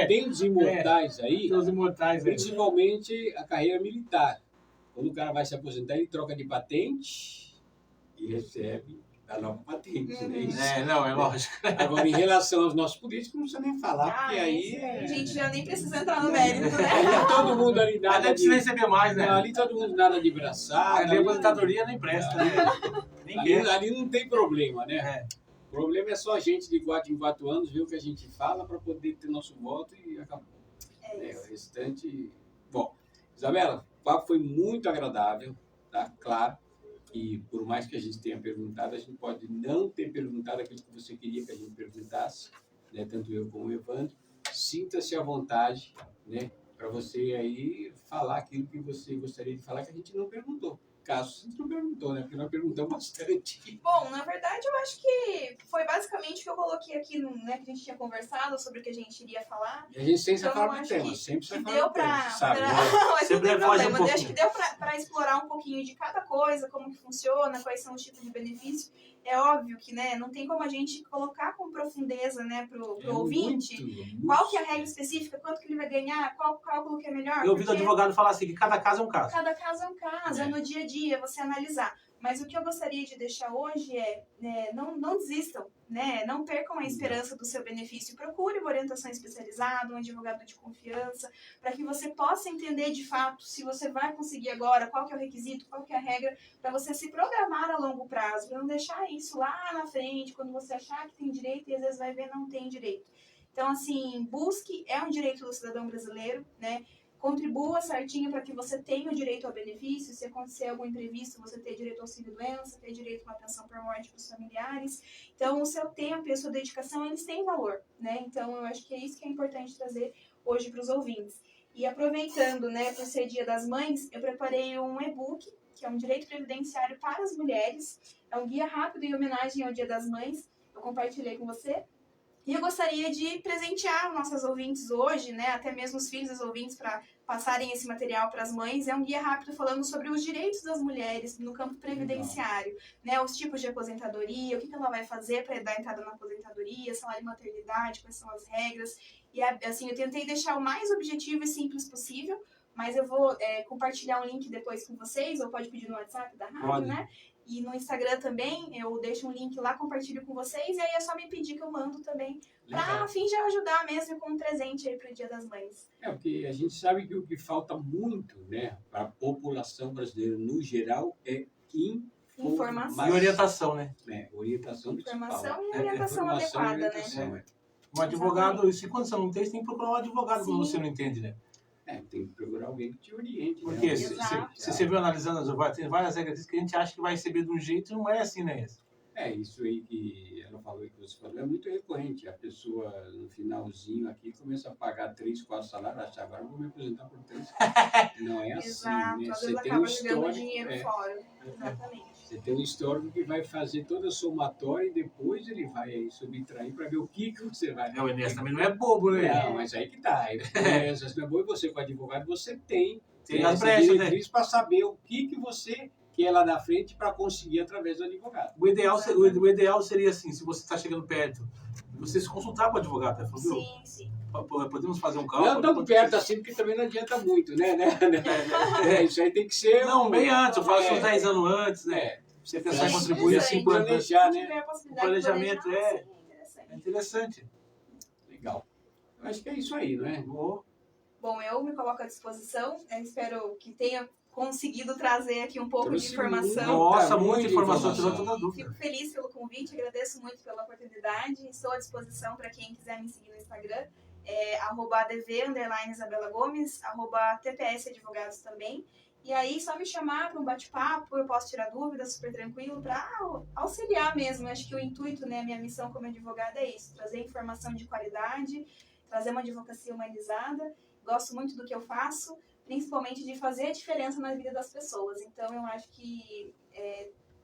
Tem os imortais aí, Tem os imortais aí. principalmente a carreira militar. Quando o cara vai se aposentar, ele troca de patente e recebe a nova patente. Né? Isso. Não, é lógico. Agora, em relação aos nossos políticos, não precisa nem falar, porque aí... A gente já nem precisa entrar no mérito, né? Aí todo mundo ali Nada nada precisa de... receber mais, né? Não, ali todo mundo nada de braçada. Ali a aposentadoria nem presta, né? Ali não tem problema, né? É. O problema é só a gente de 4 em 4 anos ver o que a gente fala para poder ter nosso voto e acabou. O restante... Bom, Isabela, o papo foi muito agradável, tá? Claro. E por mais que a gente tenha perguntado, a gente pode não ter perguntado aquilo que você queria que a gente perguntasse, né? Tanto eu como o Evandro. Sinta-se à vontade, né? Para você aí falar aquilo que você gostaria de falar que a gente não perguntou. Caso você não perguntou, né? Porque nós perguntamos bastante. Bom, na verdade, eu acho que foi basicamente o que eu coloquei aqui, né, que a gente tinha conversado sobre o que a gente iria falar. E a gente sempre Então, fala eu do acho tema, sempre que fala deu do tema, para... sabe? Mas não Sempre tem foge um problema. Eu acho pouquinho. que deu para explorar um pouquinho de cada coisa, como que funciona, quais são os tipos de benefício. É óbvio que, né, não tem como a gente colocar com profundeza, né, pro ouvinte, muito. qual que é a regra específica, quanto que ele vai ganhar, qual cálculo que é melhor. Eu ouvi do porque advogado falar assim, que cada caso é um caso. cada caso é um caso, é no dia a dia, você analisar. Mas o que eu gostaria de deixar hoje é, não desistam, né? Não percam a esperança do seu benefício. Procure uma orientação especializada, um advogado de confiança, para que você possa entender de fato se você vai conseguir agora, qual que é o requisito, qual que é a regra, para você se programar a longo prazo, para não deixar isso lá na frente, quando você achar que tem direito e às vezes vai ver não tem direito. Então, assim, busque, é um direito do cidadão brasileiro, né? Contribua certinho para que você tenha o direito ao benefício. Se acontecer algum imprevisto, você ter direito ao auxílio-doença, ter direito a uma pensão por morte para os familiares. Então, o seu tempo e a sua dedicação, eles têm valor, né? Então, eu acho que é isso que é importante trazer hoje para os ouvintes. E aproveitando, né, por ser Dia das Mães, eu preparei um e-book, que é um direito previdenciário para as mulheres. É um guia rápido em homenagem ao Dia das Mães. Eu compartilhei com você. E eu gostaria de presentear nossas ouvintes hoje, né, até mesmo os filhos dos ouvintes, para passarem esse material para as mães. É um guia rápido falando sobre os direitos das mulheres no campo previdenciário, né, os tipos de aposentadoria, o que ela vai fazer para dar entrada na aposentadoria, salário maternidade, quais são as regras. E assim, eu tentei deixar o mais objetivo e simples possível, mas eu vou compartilhar um link depois com vocês, ou pode pedir no WhatsApp da rádio, né? E no Instagram também, eu deixo um link lá, compartilho com vocês, e aí é só me pedir que eu mando também, para a fim de ajudar mesmo com um presente aí pro Dia das Mães. Porque a gente sabe que o que falta muito, né, para a população brasileira no geral é informação. E orientação, né? Orientação Informação principal. e orientação adequada, né? Um advogado, e se quando você não tem, você tem que procurar um advogado quando você não entende, né? Tem que procurar alguém que te oriente. Porque né? se você viu analisando, tem várias regras que a gente acha que vai receber de um jeito e não é assim, né? Isso aí que ela falou e que você falou é muito recorrente. A pessoa, no finalzinho aqui, começa a pagar 3, 4 salários, acha, agora eu vou me aposentar por 3. Não é assim, Exato, né? às Você vezes tem acaba um jogando histórico. dinheiro fora. Exatamente. Você tem um histórico que vai fazer toda a somatória e depois ele vai aí subtrair para ver o que você vai. O Enéas também não é bobo, né? Não, mas aí que tá. Essas não é boa, e você, como advogado, você tem As essa brechas, né? diretriz para saber o que você quer lá na frente para conseguir através do advogado. O ideal seria assim, se você está chegando perto, você se consultar com o advogado, né? Falou, viu? Sim. Podemos fazer um cálculo? Não tão perto assim, porque também não adianta muito, né? Isso aí tem que ser... Não, bem antes, eu falo uns 10 10 anos antes, né? Você pensar em É, contribuir interessante. 5 anos. planejar, Se né? tiver a O possibilidade planejamento de planejar, é sim, interessante. interessante. Legal. Eu acho que é isso aí, não é? Vou. Bom, eu me coloco à disposição. Espero que tenha conseguido trazer aqui um pouco de Trouxe informação. Nossa, muita muita informação, tirou informação. toda a dúvida. Fico feliz pelo convite, agradeço muito pela oportunidade. Estou à disposição para quem quiser me seguir no Instagram. @adv_Isabela Gomes, @TPS Advogados também. E aí, só me chamar para um bate-papo, eu posso tirar dúvidas, super tranquilo, para auxiliar mesmo. Acho que o intuito, né, minha missão como advogada é isso, trazer informação de qualidade, trazer uma advocacia humanizada. Gosto muito do que eu faço, principalmente de fazer a diferença na vida das pessoas. Então, eu acho que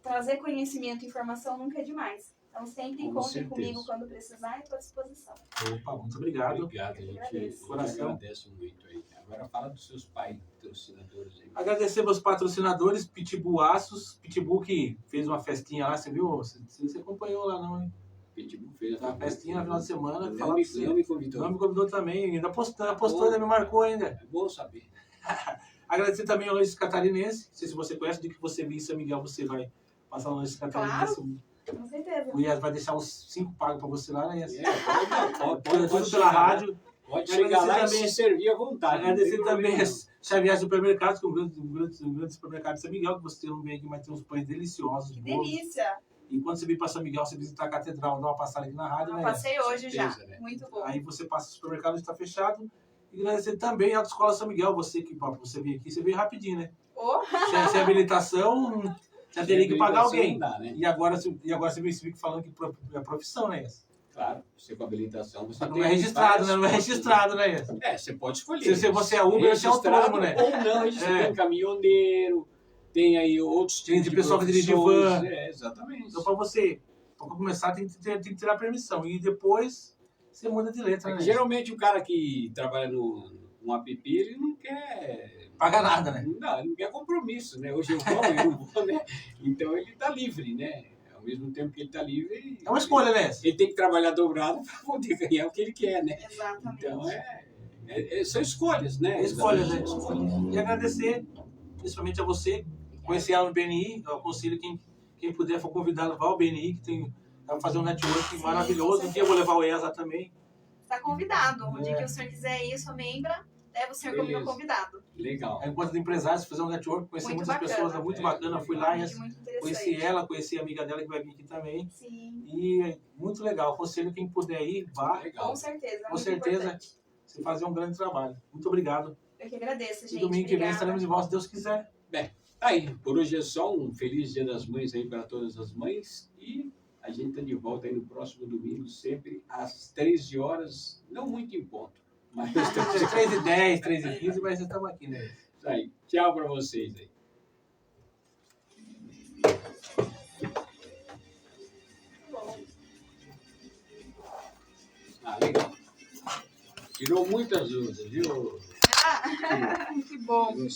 trazer conhecimento e informação nunca é demais. Então, sempre Com encontre certeza. comigo quando precisar e estou à disposição. Opa, muito obrigado. Obrigado, a gente agradece muito aí. Agora fala dos seus patrocinadores aí. Agradecer meus patrocinadores, Pitbull Aços, Pitbull que fez uma festinha lá, você viu? Você acompanhou lá não, hein? Pitbull fez Uma festinha no final de semana. Não me convidou. Não me convidou também, ainda postou, ainda me marcou ainda. É bom saber. Agradecer também ao Lanches Catarinense, não sei se você conhece, de que você vir em São Miguel, você vai passar no Lanches Catarinense. Com certeza. O Ias vai deixar uns 5 pagos pra você lá, né, Ias? Pode Tudo chegar pela rádio. Pode chegar lá também- e se servir à vontade. Agradecer não tem também problema, a Xavier Supermercados, que é um grande supermercado de São Miguel, que você não vem aqui, mas tem uns pães deliciosos. Que bolos. delícia. E quando você vir para São Miguel, você visitar a Catedral, dá uma passada aqui na rádio, Eu né? passei hoje já. certeza, né? Muito bom. Aí você passa no supermercado, está fechado. E agradecer também a Autoescola São Miguel, você que pra você vir aqui, você veio rapidinho, né? Oh, Sem habilitação, você teria que pagar alguém. Não dá, né? E agora você vem falando que é profissão, né? Ias? Claro, você com habilitação. Você Não tem é registrado, né? Não é várias registrado, né? Ias? coisas. Você pode escolher. Se você é Uber, você é autônomo, né? Ou não, registrado. Tem caminhoneiro, tem aí outros Tem tipos de pessoal que dirige profissões. van. Exatamente. Então, para começar, tem que tirar a permissão. E depois, você muda de letra, né? Geralmente o cara que trabalha no app, ele não quer... Paga nada, né? Não, ele não quer compromisso, né? Hoje eu vou, eu não vou, né? Então ele está livre, né? Ao mesmo tempo que ele está livre... É uma escolha, né? Ele tem que trabalhar dobrado para poder ganhar o que ele quer, né? exatamente. Então são escolhas, né? Escolhas, né? Escolhas. E agradecer, principalmente a você, conhecer ela no BNI. Eu aconselho quem puder for convidado, vá ao BNI, que vai fazer um networking Sim, maravilhoso. com Um dia eu vou levar o ESA também. Está convidado. O dia que o senhor quiser ir, sua membra, leva o senhor como meu Beleza. convidado. Legal. É enquanto de empresários, fazer um network, conhecer Muito muitas bacana. pessoas, é muito bacana. Fui lá, Muito interessante. conheci ela, conheci a amiga dela que vai vir aqui também. Sim, E é muito legal. Aconselho quem puder ir, vá. Legal. com certeza. Com muito certeza. importante. Você fazer um grande trabalho. Muito obrigado. Eu que agradeço, gente. E domingo que vem Obrigada. estaremos de volta, se Deus quiser. Tá aí, por hoje é só um feliz Dia das Mães aí para todas as mães e a gente está de volta aí no próximo domingo, sempre às 13 horas, não muito em ponto, mas estamos 3h10, 3h15, mas estamos aqui, né? Isso aí. Tchau para vocês aí. Legal. Tirou muitas dúvidas, viu? Que bom.